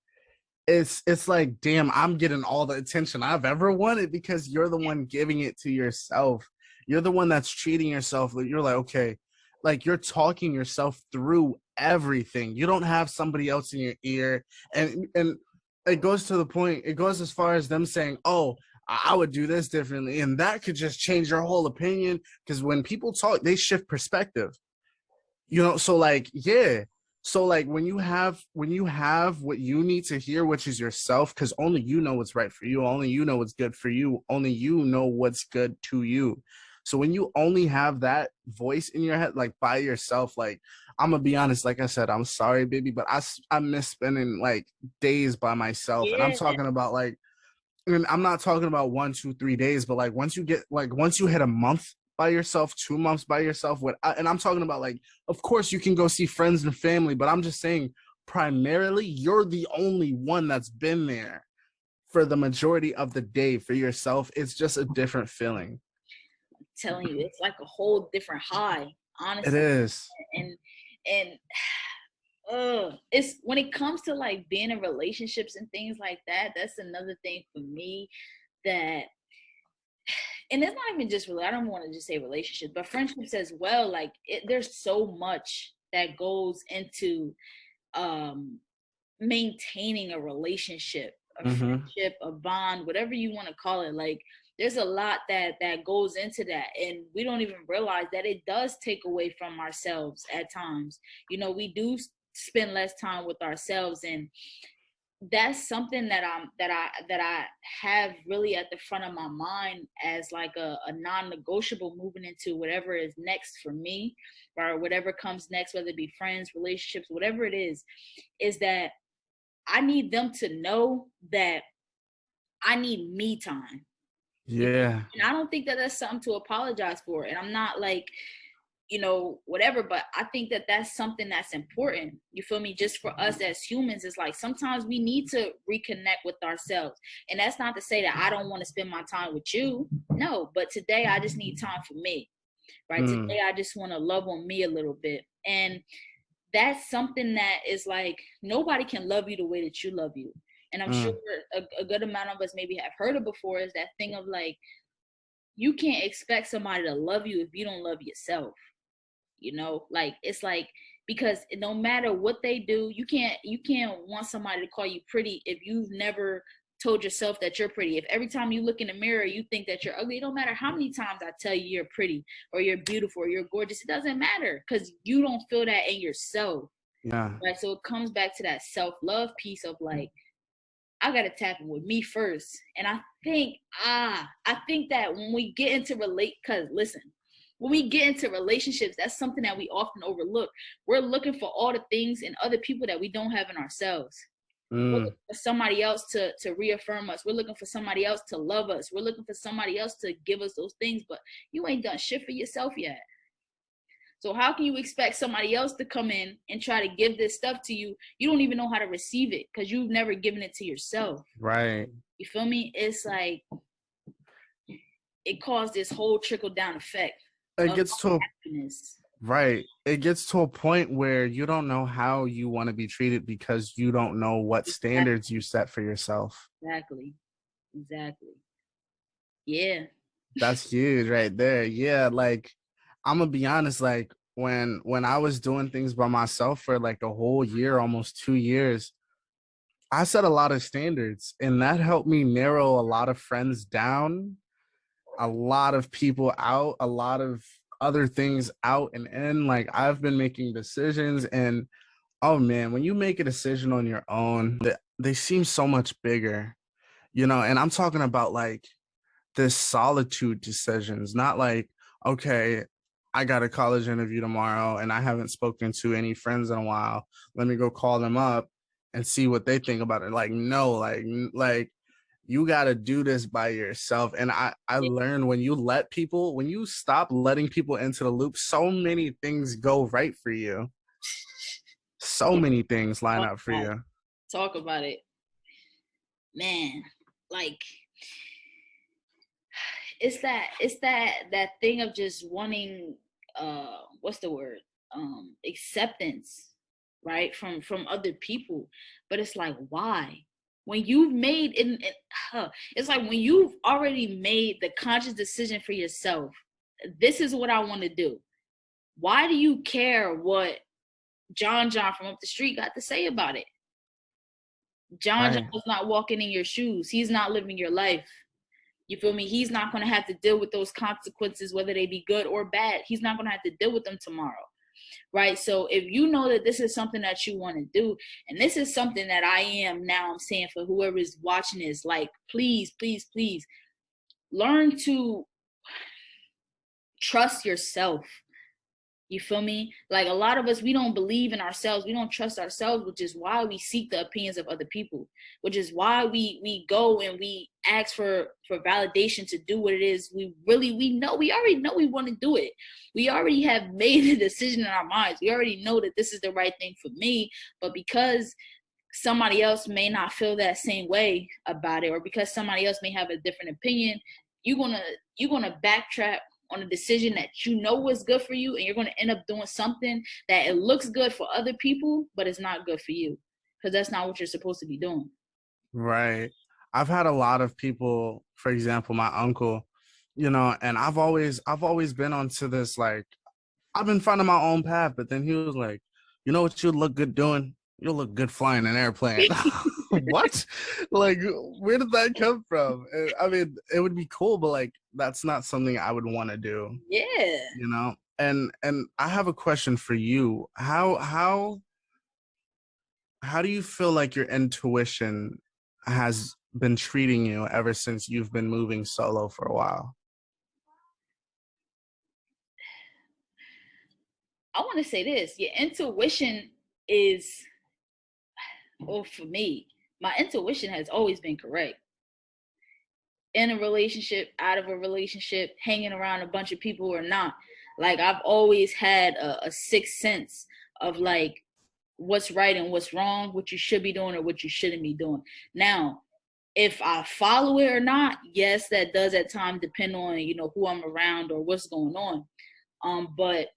It's like, damn, I'm getting all the attention I've ever wanted because you're the one giving it to yourself. You're the one that's treating yourself. You're like, okay, like you're talking yourself through everything. You don't have somebody else in your ear. And it goes to the point, it goes as far as them saying, oh, I would do this differently. And that could just change your whole opinion. Because when people talk, they shift perspective. So like, yeah. So like when you have what you need to hear, which is yourself, because only you know what's right for you, only you know what's good for you, only you know what's good to you. So when you only have that voice in your head, like by yourself, like, I'm gonna be honest, like I said, I'm sorry, baby, but I miss spending like days by myself. And I'm Yeah, talking about like, and I'm not talking about 1, 2, 3 days, but like once you hit a month by yourself, 2 months by yourself, and I'm talking about like, of course you can go see friends and family, but I'm just saying primarily you're the only one that's been there for the majority of the day for yourself. It's just a different feeling. I'm telling you, it's like a whole different high, It honestly. is. And it's when it comes to like being in relationships and things like that, that's another thing for me that, and it's not even just really, I don't want to just say relationships, but friendships as well. Like there's so much that goes into um maintaining a relationship, a Mm-hmm. friendship, a bond, whatever you want to call it. Like there's a lot that goes into that, and we don't even realize that it does take away from ourselves at times. We do spend less time with ourselves, and that's something that I have really at the front of my mind as like a non-negotiable moving into whatever is next for me, or whatever comes next, whether it be friends, relationships, whatever it is that I need them to know that I need me time. Yeah. And I don't think that that's something to apologize for. And I'm not like, whatever, but I think that that's something that's important. You feel me? Just for us as humans, it's like sometimes we need to reconnect with ourselves. And that's not to say that I don't want to spend my time with you. No, but today I just need time for me, right? Mm. Today I just want to love on me a little bit. And that's something that is like nobody can love you the way that you love you. And I'm sure Mm. a good amount of us maybe have heard it before, is that thing of like, you can't expect somebody to love you if you don't love yourself. Like it's like, because no matter what they do, you can't want somebody to call you pretty if you've never told yourself that you're pretty. If every time you look in the mirror you think that you're ugly, it don't matter how many times I tell you you're pretty or you're beautiful or you're gorgeous, it doesn't matter, because you don't feel that in yourself. Yeah. Right, so it comes back to that self-love piece of like, I gotta tap in with me first. And I think that when we get into because listen, when we get into relationships, that's something that we often overlook. We're looking for all the things in other people that we don't have in ourselves. We're Mm. looking for somebody else to reaffirm us. We're looking for somebody else to love us. We're looking for somebody else to give us those things, but you ain't done shit for yourself yet. So how can you expect somebody else to come in and try to give this stuff to you? You don't even know how to receive it because you've never given it to yourself. Right. You feel me? It's like it caused this whole trickle down effect It of gets to a happiness. Right. It gets to a point where you don't know how you want to be treated because you don't know what standards you set for yourself. Exactly. Exactly. Yeah. That's huge right there. Yeah, like I'm gonna be honest, like when I was doing things by myself for like a whole year, almost 2 years, I set a lot of standards and that helped me narrow a lot of friends down, a lot of people out, a lot of other things out and in. Like I've been making decisions and oh man, when you make a decision on your own, they seem so much bigger, and I'm talking about like this solitude decisions, not like, okay, I got a college interview tomorrow and I haven't spoken to any friends in a while. Let me go call them up and see what they think about it. Like, no, like you got to do this by yourself. And I learned when you stop letting people into the loop, so many things go right for you. So many things line Talk up for about it. you. Talk about it. Man, like it's that thing of just wanting what's the word? Acceptance, right? From other people. But it's like, why? When you've made it's like when you've already made the conscious decision for yourself, this is what I want to do. Why do you care what John from up the street got to say about it? John Right. is not walking in your shoes. He's not living your life. You feel me? He's not going to have to deal with those consequences, whether they be good or bad. He's not going to have to deal with them tomorrow. Right. So if you know that this is something that you want to do, and this is something that I am now, I'm saying for whoever is watching this, like, please, please, please learn to trust yourself. You feel me? Like a lot of us, we don't believe in ourselves. We don't trust ourselves, which is why we seek the opinions of other people, which is why we go and we ask for validation to do what it is we already know we want to do it. We already have made a decision in our minds. We already know that this is the right thing for me, but because somebody else may not feel that same way about it, or because somebody else may have a different opinion, you're gonna backtrack on a decision that you know was good for you, and you're going to end up doing something that it looks good for other people, but it's not good for you, because that's not what you're supposed to be doing. Right. I've had a lot of people, for example, my uncle, and I've always been onto this, like, I've been finding my own path, but then he was like, you know what you'd look good doing? You'll look good flying an airplane. What? Like, where did that come from? I mean, it would be cool, but like, that's not something I would want to do, Yeah. And I have a question for you. How do you feel like your intuition has been treating you ever since you've been moving solo for a while? I want to say this. Your intuition is, well, for me, my intuition has always been correct. In a relationship, out of a relationship, hanging around a bunch of people or not. Like, I've always had a sixth sense of like what's right and what's wrong, what you should be doing or what you shouldn't be doing. Now, if I follow it or not, yes, that does at times depend on, who I'm around or what's going on. But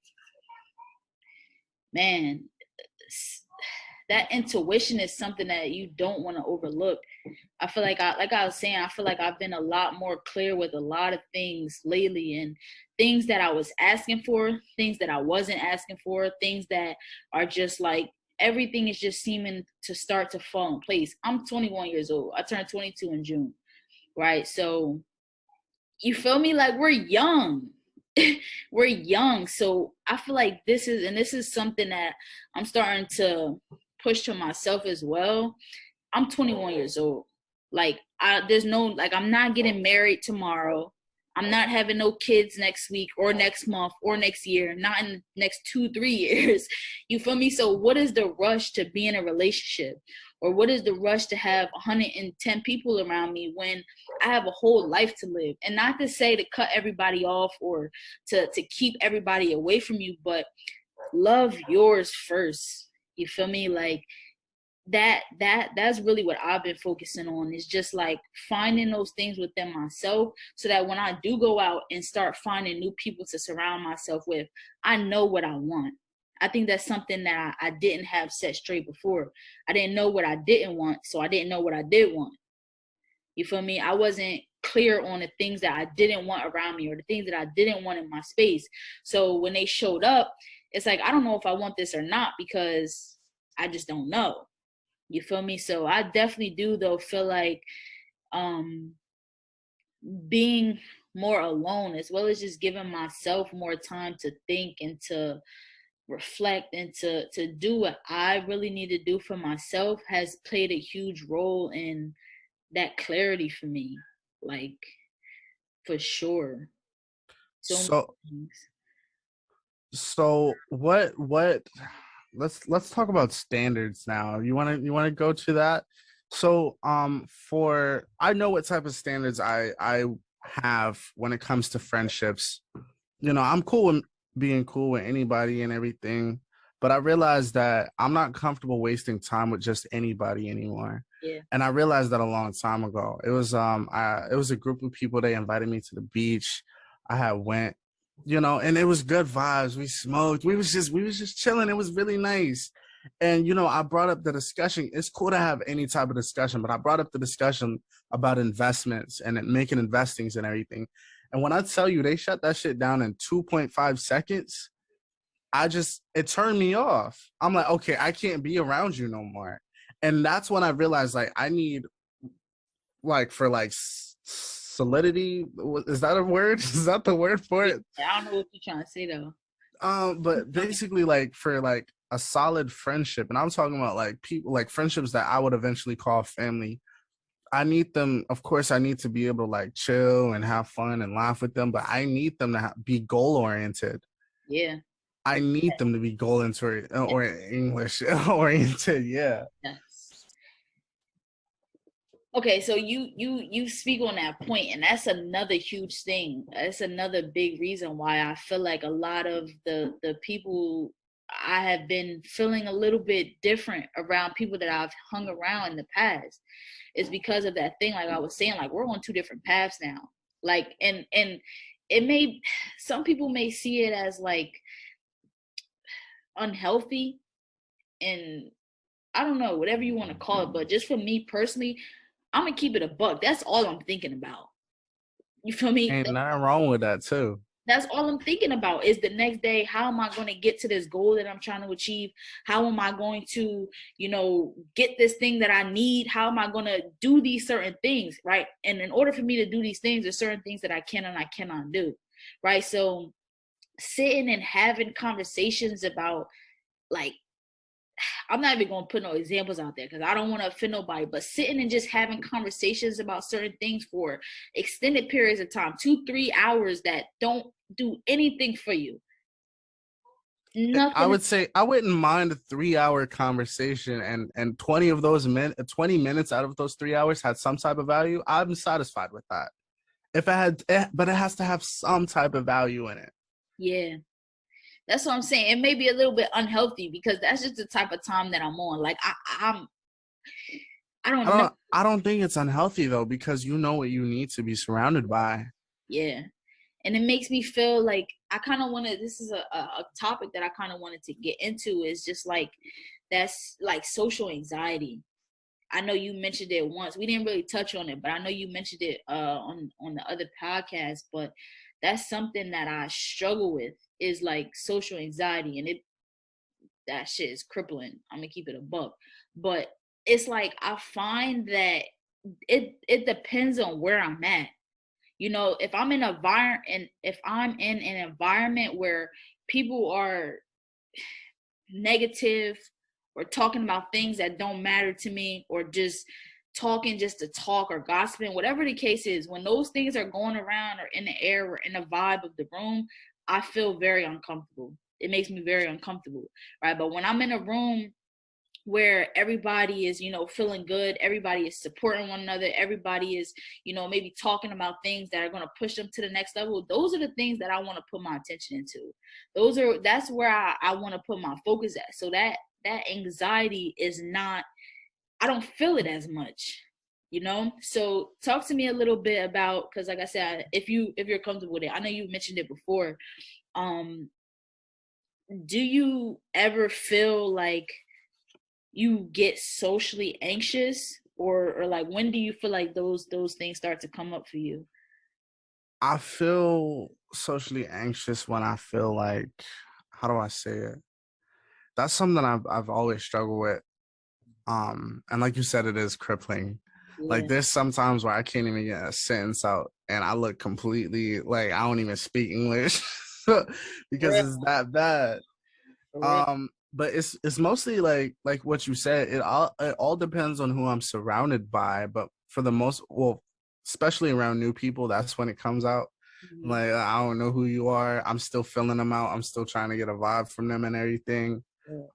man, that intuition is something that you don't want to overlook. I feel like I was saying, I feel like I've been a lot more clear with a lot of things lately, and things that I was asking for, things that I wasn't asking for, things that are just like, everything is just seeming to start to fall in place. I'm 21 years old. I turned 22 in June, right? So you feel me? Like, we're young. We're young. So I feel like this is something that I'm starting to push to myself as well. I'm 21 years old. Like, there's no, like, I'm not getting married tomorrow. I'm not having no kids next week or next month or next year, not in the next 2-3 years. You feel me? So what is the rush to be in a relationship? Or what is the rush to have 110 people around me when I have a whole life to live? And not to say to cut everybody off or to keep everybody away from you, but love yours first. You feel me? Like, that's really what I've been focusing on, is just like finding those things within myself, so that when I do go out and start finding new people to surround myself with, I know what I want. I think that's something that I didn't have set straight before. I didn't know what I didn't want, so I didn't know what I did want. You feel me? I wasn't clear on the things that I didn't want around me or the things that I didn't want in my space. So when they showed up, it's like, I don't know if I want this or not because I just don't know. You feel me? So I definitely do though feel like um being more alone, as well as just giving myself more time to think and to reflect and to do what I really need to do for myself, has played a huge role in that clarity for me. Like, for sure. So many So things. what let's talk about standards now. You want to go to that? So for I know what type of standards I have when it comes to friendships. I'm cool with being cool with anybody and everything, but I realized that I'm not comfortable wasting time with just anybody anymore. Yeah. And I realized that a long time ago. It was a group of people. They invited me to the beach. I had went, and it was good vibes. We smoked. We was just chilling. It was really nice. And I brought up the discussion. It's cool to have any type of discussion, but I brought up the discussion about investments and making investings and everything. And when I tell you they shut that shit down in 2.5 seconds, it turned me off. I'm like, okay, I can't be around you no more. And that's when I realized, like, I need, like, for like solidity. Is that a word? Is that the word for Yeah, it? I don't know what you're trying to say though. But basically, like, for like a solid friendship, and I'm talking about like people, like friendships that I would eventually call family. I need them, of course, I need to be able to like chill and have fun and laugh with them, but I need them to be goal oriented. Yeah. I need them to be goal oriented or English oriented. Yeah. Yes. Okay, so you speak on that point, and that's another huge thing. That's another big reason why I feel like a lot of the people I have been feeling a little bit different around people that I've hung around in the past is because of that thing. Like I was saying, like we're on two different paths now. Like and it may, some people may see it as like unhealthy, and I don't know, whatever you want to call it, but just for me personally, I'm gonna keep it a buck. That's all I'm thinking about. You feel me? Ain't nothing wrong with that too. That's all I'm thinking about is the next day. How am I going to get to this goal that I'm trying to achieve? How am I going to, get this thing that I need? How am I going to do these certain things, right? And in order for me to do these things, there's certain things that I can and I cannot do, right? So sitting and having conversations about, like, I'm not even going to put no examples out there because I don't want to offend nobody, but sitting and just having conversations about certain things for extended periods of time, 2-3 hours, that don't do anything for you. I Nothing. would say I wouldn't mind a 3 hour conversation and 20 minutes out of those 3 hours had some type of value. I'm satisfied with that. If I had, but it has to have some type of value in it. Yeah. That's what I'm saying. It may be a little bit unhealthy because that's just the type of time that I'm on. Like I I don't know. don't think it's unhealthy though because you know what you need to be surrounded by. Yeah. And it makes me feel like I kind of want to, this is a topic that I kind of wanted to get into, is just like, that's like social anxiety. I know you mentioned it once. We didn't really touch on it, but I know you mentioned it on the other podcast. But that's something that I struggle with, is like social anxiety, and that shit is crippling. I'm gonna keep it a buck. But it's like I find that it depends on where I'm at. If I'm in if I'm in an environment where people are negative or talking about things that don't matter to me, or just talking just to talk or gossiping, whatever the case is, when those things are going around or in the air or in the vibe of the room, I feel very uncomfortable. It makes me very uncomfortable, right? But when I'm in a room where everybody is, feeling good, everybody is supporting one another, everybody is, maybe talking about things that are going to push them to the next level, those are the things that I want to put my attention into. That's where I want to put my focus at, so that anxiety is not, I don't feel it as much. So talk to me a little bit about, because like I said, if you're comfortable with it, I know you mentioned it before. Do you ever feel like you get socially anxious, or like when do you feel like those things start to come up for you? I feel socially anxious when I feel like, how do I say it? That's something I've always struggled with. And like you said, it is crippling. Like Yeah. there's sometimes where I can't even get a sentence out and I look completely like I don't even speak English For because real, it's that bad. for real. But it's mostly like what you said, it all depends on who I'm surrounded by, but for the most, well, especially around new people, that's when it comes out. Mhm. Like I don't know who you are. I'm still filling them out. I'm still trying to get a vibe from them and everything.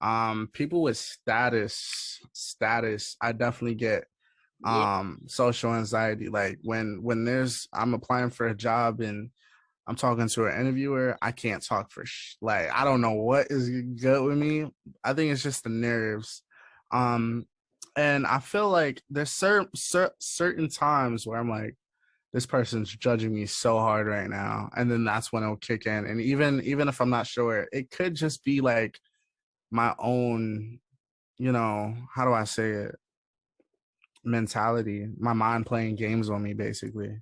Yeah. People with status, I definitely get Yeah. social anxiety. Like when there's I'm applying for a job and I'm talking to an interviewer, I can't talk for like I don't know what is good with me. I think it's just the nerves. Um and I feel like there's certain times where I'm like, this person's judging me so hard right now, and then that's when it'll kick in. And even if I'm not sure, it could just be like my own, how do I say it, mentality, my mind playing games on me, basically.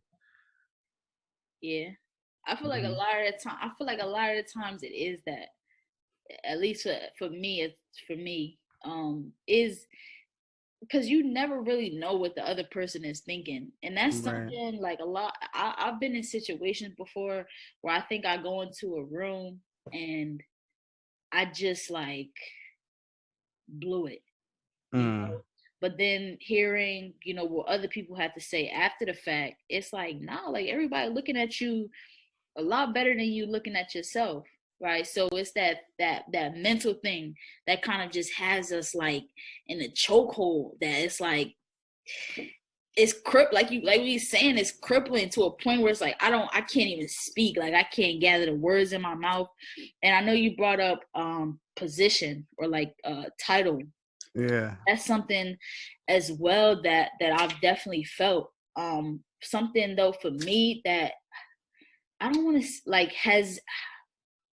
Yeah. I feel like a Mhm. lot of the time, I feel like a lot of the times it is that, at least for me, it's for me, is because you never really know what the other person is thinking. And that's Right. something like a lot. I've been in situations before where I think I go into a room and I just like blew it, you know. Mm. But then hearing, what other people had to say after the fact, it's like, nah, like everybody looking at you a lot better than you looking at yourself, right? So it's that mental thing that kind of just has us like in a chokehold, that it's like it's like we saying, it's crippling to a point where it's like I can't even speak, like I can't gather the words in my mouth. And I know you brought up position or like title. Yeah. That's something as well that I've definitely felt. Something though for me that I don't want to like has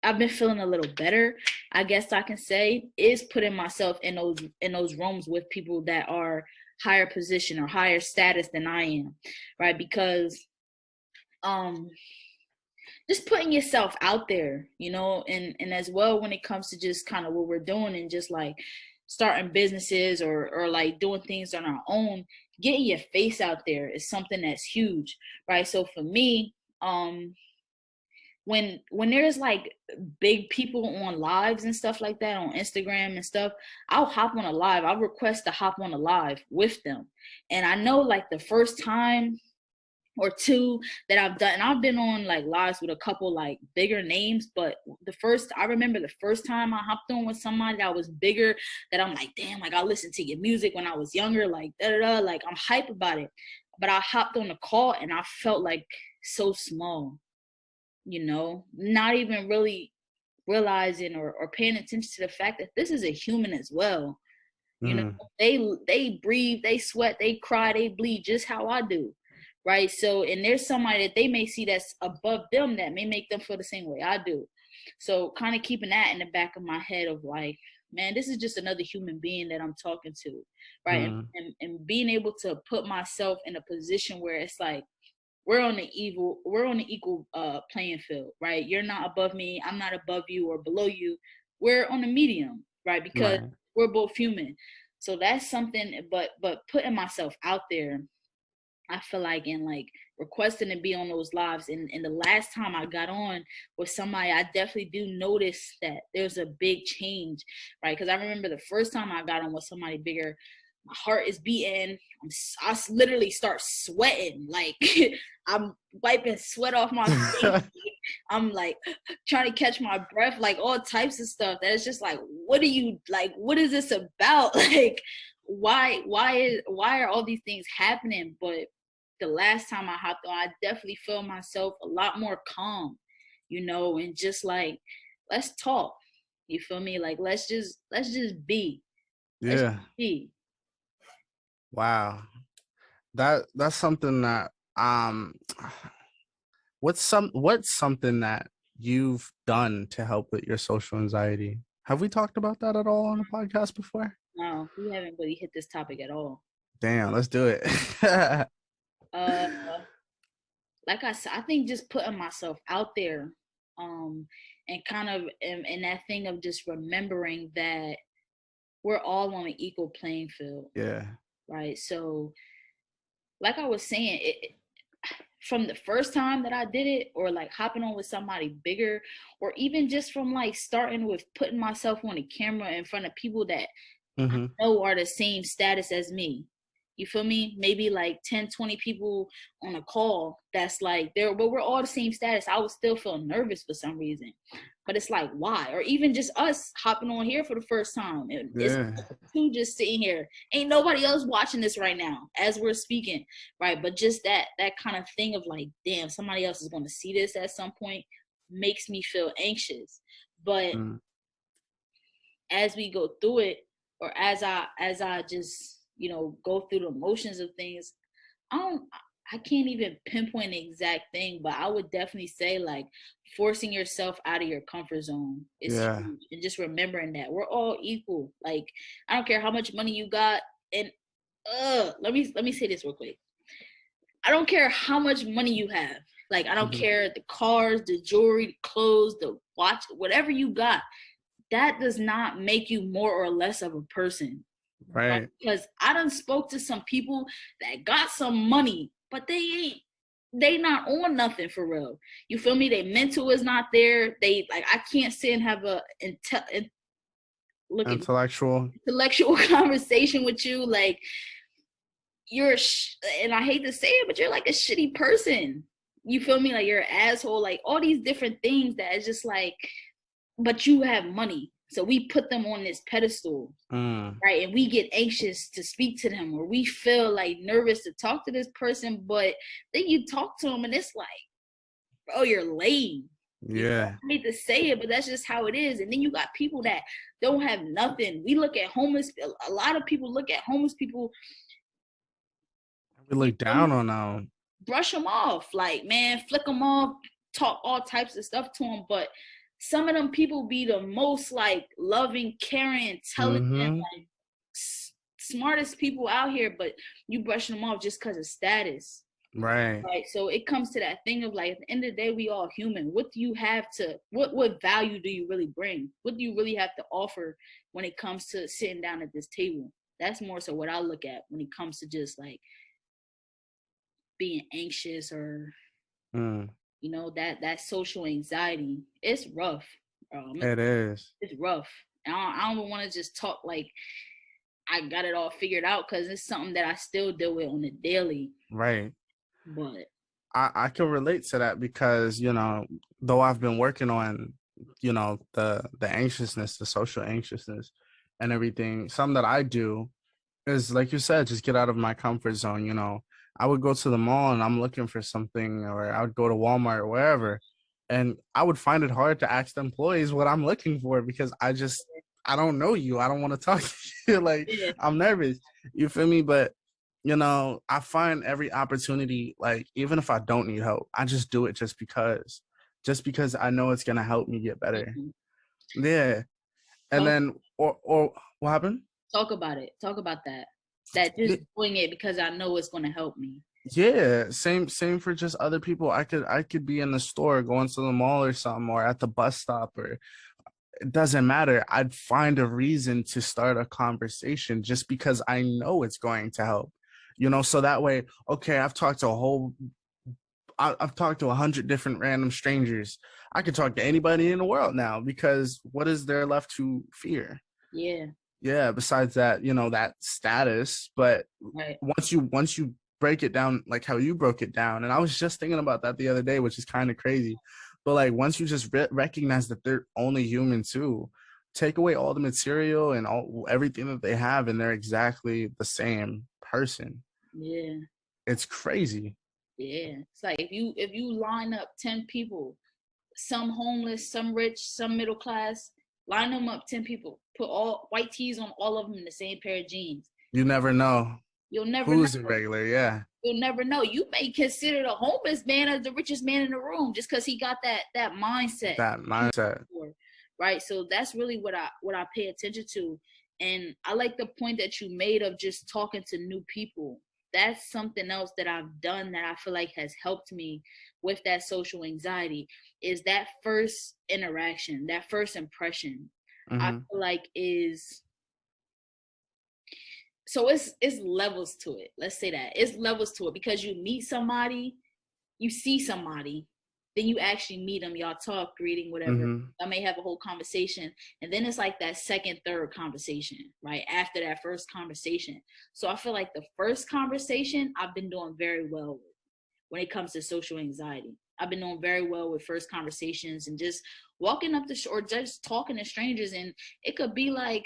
I've been feeling a little better, I guess I can say, is putting myself in those rooms with people that are higher position or higher status than I am, right? Because um just putting yourself out there, and as well when it comes to just kind of what we're doing and just like starting businesses or like doing things on our own, getting your face out there is something that's huge, right? So for me, when there's like big people on lives and stuff like that on Instagram and stuff, I'll hop on a live. I'll request to hop on a live with them. And I know like the first time or two that I've done, and I've been on like lives with a couple like bigger names, but I remember the first time I hopped on with somebody that was bigger, that I'm like, damn, like I listened to your music when I was younger, like da da da, like I'm hype about it. But I hopped on the call and I felt like so small, not even really realizing or paying attention to the fact that this is a human as well. You know, Mm. they breathe, they sweat, they cry, they bleed just how I do. Right. So, and there's somebody that they may see that's above them that may make them feel the same way I do. So kind of keeping that in the back of my head of like, man, this is just another human being that I'm talking to. Right. And, Mm. and being able to put myself in a position where it's like, we're on the equal playing field, right? You're not above me, I'm not above you or below you. We're on the medium, right? Because Right. we're both human. So that's something, but putting myself out there, I feel like, in like requesting to be on those lives, and the last time I got on with somebody, I definitely do notice that there's a big change, right? Because I remember the first time I got on with somebody bigger, my heart is beating. I literally start sweating, like I'm wiping sweat off my face. I'm like trying to catch my breath, like all types of stuff. That is just like, what are you like? What is this about? Like, why are all these things happening? But the last time I hopped on, I definitely feel myself a lot more calm, and just like, let's talk. You feel me? Like let's just be. Let's just Yeah. be. Wow. That's something that what's something that you've done to help with your social anxiety? Have we talked about that at all on the podcast before? No, we haven't really hit this topic at all. Damn, let's do it. Uh, like I said, I think just putting myself out there, um, and kind of in that thing of just remembering that we're all on an equal playing field, Yeah. right? So, like I was saying, from the first time that I did it, or like hopping on with somebody bigger, or even just from like starting with putting myself on a camera in front of people that I Mm-hmm. know are the same status as me. You feel me? Maybe like 10, 20 people on a call that's like there, but we're all the same status. I would still feel nervous for some reason. But it's like, why? Or even just us hopping on here for the first time. It's Yeah. two just sitting here. Ain't nobody else watching this right now as we're speaking. Right. But just that kind of thing of like, damn, somebody else is gonna see this at some point makes me feel anxious. But Mm. as we go through it, or as I just go through the motions of things, i don't I can't even pinpoint the exact thing, but I would definitely say like forcing yourself out of your comfort zone is Yeah. huge, and just remembering that we're all equal. Like, I don't care how much money you got. And let me say this real quick. I don't care how much money you have. Like, I don't Mm-hmm. care the cars, the jewelry, the clothes, the watch, whatever you got, that does not make you more or less of a person. Right? Right. Because I done spoke to some people that got some money, but they not on nothing for real. You feel me? They mental is not there. They like, I can't sit and have a look at Intellectual. intellectual conversation with you. Like, and I hate to say it, but you're like a shitty person. You feel me? Like, you're an asshole. Like, all these different things that is just like, but you have money. So we put them on this pedestal, Mm. right? And we get anxious to speak to them, or we feel like nervous to talk to this person. But then you talk to them and it's like, bro, you're lame. You know, Yeah. I hate to say it, but that's just how it is. And then you got people that don't have nothing. We look at homeless, a lot of people look at homeless people, We you look feel me, down on them. brush them off. Like, man, flick them off, talk all types of stuff to them. But some of them people be the most like loving, caring, intelligent, Mm-hmm. like smartest people out here, but you brushing them off just because of status. Right. Right. So it comes to that thing of like, at the end of the day, we all human. What do you have to, what value do you really bring? What do you really have to offer when it comes to sitting down at this table? That's more so what I look at when it comes to just like being anxious, or Mm. that social anxiety. It's rough. It is. It's rough. And I don't want to just talk like I got it all figured out, because it's something that I still deal with on a daily. Right. But I can relate to that because, though I've been working on, the anxiousness, the social anxiousness and everything, something that I do is, like you said, just get out of my comfort zone. I would go to the mall and I'm looking for something, or I would go to Walmart or wherever, and I would find it hard to ask the employees what I'm looking for because I don't know you. I don't want to talk to you. Like, yeah, I'm nervous. You feel me? But I find every opportunity, like even if I don't need help, I just do it just because I know it's gonna help me get better. mm-hmm. Yeah. And talk then or what happened? talk about it. Talk about that. That just doing it because I know it's going to help me. Yeah, same for just other people. I could be in the store, going to the mall or something, or at the bus stop, or it doesn't matter. I'd find a reason to start a conversation just because I know it's going to help. So that way, okay, I've talked to 100 different random strangers. I could talk to anybody in the world now because what is there left to fear? Yeah, Yeah, besides that, that status. But right. once you break it down like how you broke it down, and I was just thinking about that the other day, which is kind of crazy. But like once you just recognize that they're only human too, take away all the material and everything that they have, and they're exactly the same person. Yeah, It's crazy. yeah. It's like if you line up 10 people, some homeless, some rich, some middle class, line them up 10 people, put all white tees on all of them in the same pair of jeans. You never know You'll never know. who's irregular. Yeah, You'll never know. You may consider the homeless man as the richest man in the room just because he got that mindset. that mindset. Right. So that's really what I pay attention to. And I like the point that you made of just talking to new people. That's something else that I've done that I feel like has helped me with that social anxiety, is that first interaction, that first impression. I Mm-hmm. feel like is so it's levels to it. Let's say that. It's levels to it because you meet somebody, you see somebody, then you actually meet them, y'all talk, greeting, whatever. Mm-hmm. I may have a whole conversation, and then it's like that second, third conversation, right after that first conversation. So I feel like the first conversation I've been doing very well with when it comes to social anxiety. I've been doing very well with first conversations and just walking up the shore, or just talking to strangers, and it could be like,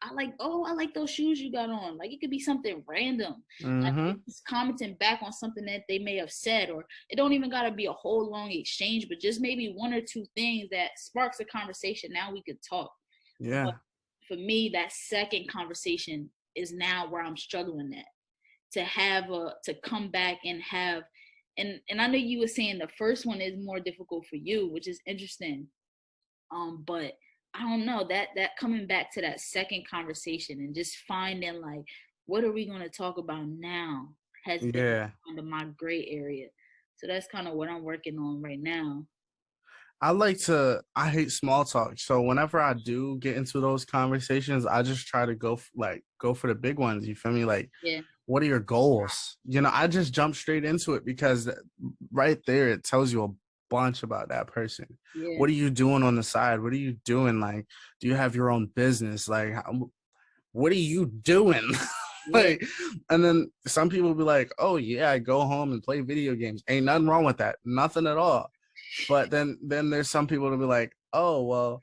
I like those shoes you got on. Like, it could be something random. Like, Mm-hmm. just commenting back on something that they may have said, or it don't even gotta be a whole long exchange, but just maybe one or two things that sparks a conversation. Now we could talk. But Yeah. for me, that second conversation is now where I'm struggling at. To come back and have, and I know you were saying the first one is more difficult for you, which is interesting. But I don't know, that coming back to that second conversation and just finding like, what are we going to talk about now, has been Yeah. kind of my gray area. So that's kind of what I'm working on right now. I hate small talk. So whenever I do get into those conversations, I just try to go for the big ones. You feel me? Like, Yeah, what are your goals? I just jump straight into it because right there it tells you a bunch about that person. yeah, What are you doing on the side? What are you doing? Like, do you have your own business? Like, what are you doing? yeah, Like, and then some people be like, oh yeah, I go home and play video games. Ain't nothing wrong with that. Nothing at all. But then there's some people to be like, oh well,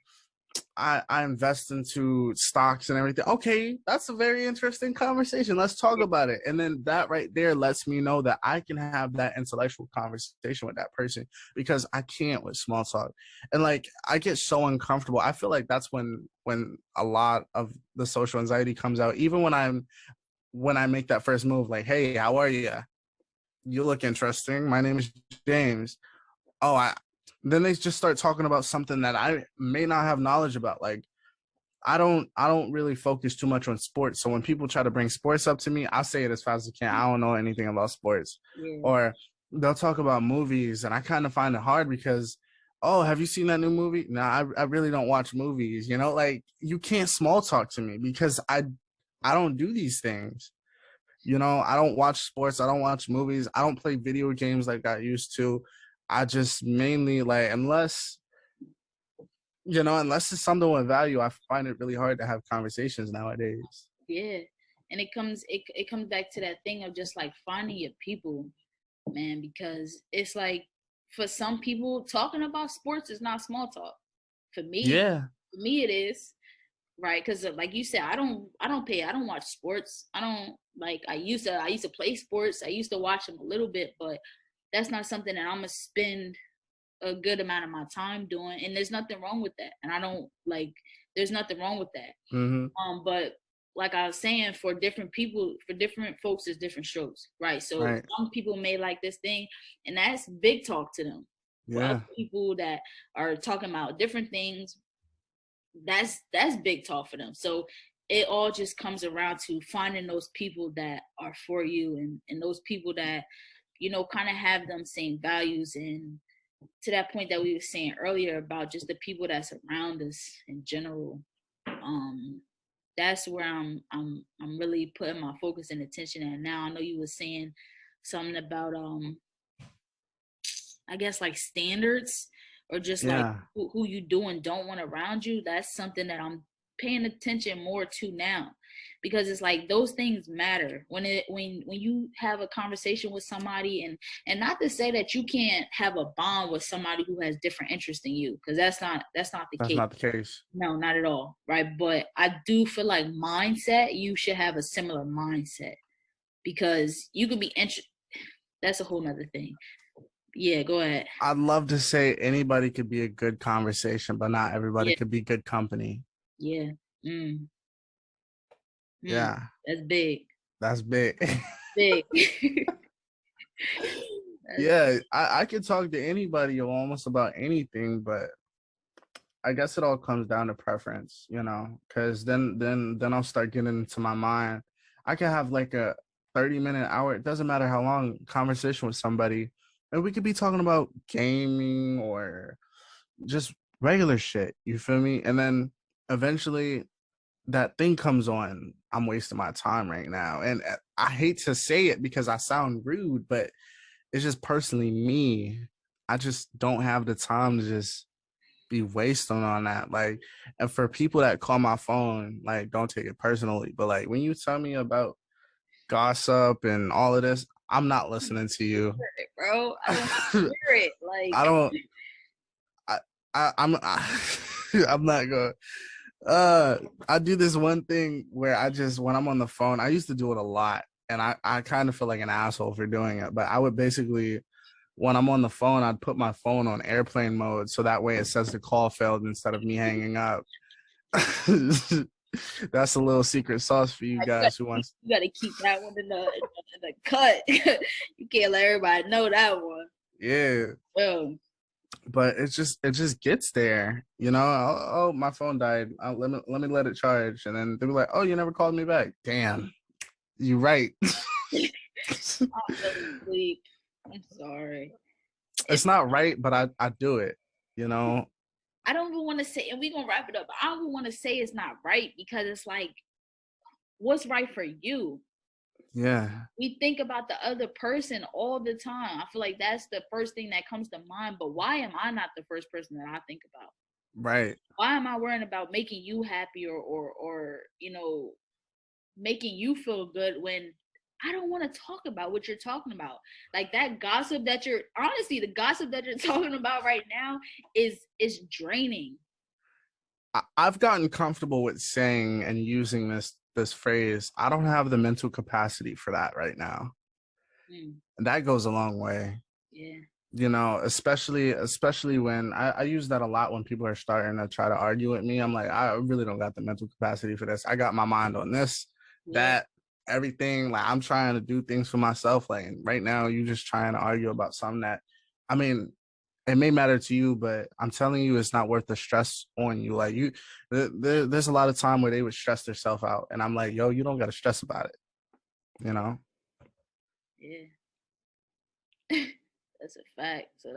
I invest into stocks and everything. Okay, that's a very interesting conversation. Let's talk yeah, about it. And then that right there lets me know that I can have that intellectual conversation with that person because I can't with small talk. And like I get so uncomfortable. I feel like that's when a lot of the social anxiety comes out. Even when I make that first move, like, hey, how are you? You look interesting. My name is James. Oh, then they just start talking about something that I may not have knowledge about. Like I don't really focus too much on sports. So when people try to bring sports up to me, I say it as fast as I can. I don't know anything about sports. yeah, Or they'll talk about movies and I kind of find it hard because, oh, have you seen that new movie? No, I really don't watch movies. Like you can't small talk to me because I don't do these things. I don't watch sports. I don't watch movies. I don't play video games like I used to. I just mainly like, unless it's something with value, I find it really hard to have conversations nowadays. yeah. And it comes back to that thing of just like finding your people, man, because it's like, for some people, talking about sports is not small talk. For me, Yeah, it is, right? Because like you said, I don't watch sports. I don't like, I used to play sports. I used to watch them a little bit, but that's not something that I'm gonna spend a good amount of my time doing. And there's nothing wrong with that. And I don't like, there's nothing wrong with that. mm-hmm. But like I was saying, for different people, for different folks, there's different strokes, right? So Right. some people may like this thing, and that's big talk to them. For other Yeah. people that are talking about different things, that's big talk for them. So it all just comes around to finding those people that are for you, and those people that kind of have them same values. And to that point that we were saying earlier about just the people that's around us in general, um that's where I'm really putting my focus and attention at now. I know you were saying something about I guess like standards, or just like Yeah. who you do and don't want around you. That's something that I'm paying attention more to now, because it's like those things matter when you have a conversation with somebody. And not to say that you can't have a bond with somebody who has different interests than you, because that's not the That's case. not the case. No, not at all, right? But I do feel like mindset, you should have a similar mindset, because you could be that's a whole nother thing. Yeah, go ahead. I'd love to say anybody could be a good conversation, but not everybody Yeah, could be good company. yeah. Mm, mm. Yeah. That's big. That's big. Big. That's Yeah, I could talk to anybody almost about anything, but I guess it all comes down to preference, you know, because then I'll start getting into my mind. I can have like a 30-minute hour, it doesn't matter how long, conversation with somebody, and we could be talking about gaming or just regular shit. You feel me? And then eventually that thing comes on. I'm wasting my time right now. And I hate to say it because I sound rude, but it's just personally me. I just don't have the time to just be wasting on that. Like, and for people that call my phone, like, don't take it personally. But like, when you tell me about gossip and all of this, I'm not listening to you, Bro, I don't I hear it. Like, don't. I I'm not going. I do this one thing where I just, when I'm on the phone, I used to do it a lot, and I kind of feel like an asshole for doing it. But I would basically, when I'm on the phone, I'd put my phone on airplane mode so that way it says the call failed instead of me hanging up. That's a little secret sauce for you guys who wants. you gotta keep that one in the cut. You can't let everybody know that one. Yeah. Well, But it just gets there, you know. Oh, my phone died. Let me let it charge, and then they'll be like, "Oh, you never called me back." Damn, you right. I fell asleep. I'm sorry. It's not right, but I do it, you know. I don't even want to say, and we're gonna wrap it up. I don't even want to say it's not right because it's like, what's right for you? Yeah, We think about the other person all the time. I feel like that's the first thing that comes to mind. But why am I not the first person that I think about? right. Why am I worrying about making you happy or making you feel good when I don't want to talk about what you're talking about? Like that gossip that you're honestly, the gossip that you're talking about right now is draining. I've gotten comfortable with saying and using this phrase. I don't have the mental capacity for that right now, Mm, and that goes a long way. yeah. You know, especially when I use that a lot when people are starting to try to argue with me. I'm like, I really don't got the mental capacity for this. I got my mind on this, Yeah. that, everything. Like, I'm trying to do things for myself. Like, right now, you just trying to argue about something that, I mean, it may matter to you, but I'm telling you, it's not worth the stress on you. Like, there's a lot of time where they would stress themselves out, and I'm like, yo, you don't got to stress about it. You know? Yeah. That's a fact. So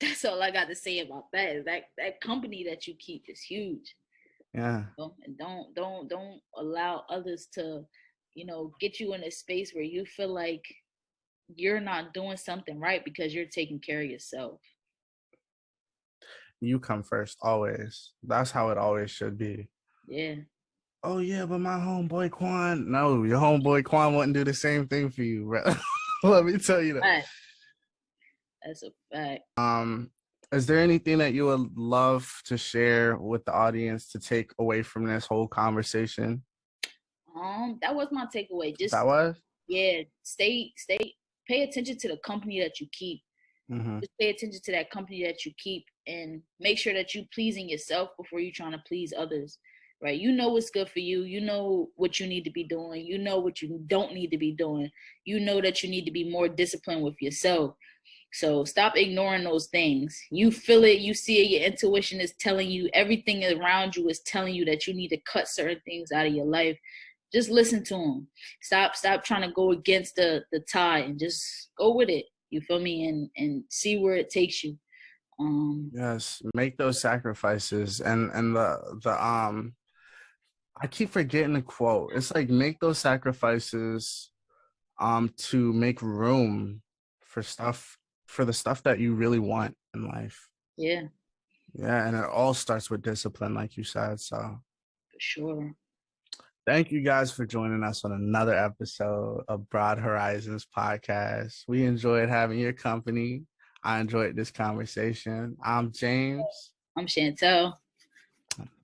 that's all I got to say about that. Is that company that you keep is huge. Yeah. And don't allow others to, get you in a space where you feel like you're not doing something right because you're taking care of yourself. You come first, always. That's how it always should be. Yeah. Oh yeah, but my homeboy Quan. No, your homeboy Quan wouldn't do the same thing for you, bro. Let me tell you that. Fact. That's a fact. Is there anything that you would love to share with the audience to take away from this whole conversation? That was my takeaway. That Just was? yeah, pay attention to the company that you keep. Mm-hmm. Just pay attention to that company that you keep and make sure that you pleasing yourself before you trying to please others. Right? You know what's good for you. You know what you need to be doing. You know what you don't need to be doing. You know that you need to be more disciplined with yourself. So stop ignoring those things. You feel it, you see it, your intuition is telling you, everything around you is telling you that you need to cut certain things out of your life. Just listen to them. Stop trying to go against the tide and just go with it. You feel me? And see where it takes you. Yes, make those sacrifices, and the I keep forgetting the quote. It's like, make those sacrifices to make room for stuff, for the stuff that you really want in life. Yeah, Yeah, and it all starts with discipline, like you said. So for sure. thank you guys for joining us on another episode of Broad Horizons podcast. We enjoyed having your company. I enjoyed this conversation. I'm James. I'm Chantel.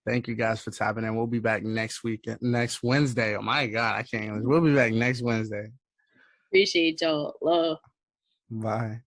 Thank you guys for tapping in. We'll be back next week, next Wednesday. Oh my God, I can't. We'll be back next Wednesday. Appreciate y'all. Love. Bye.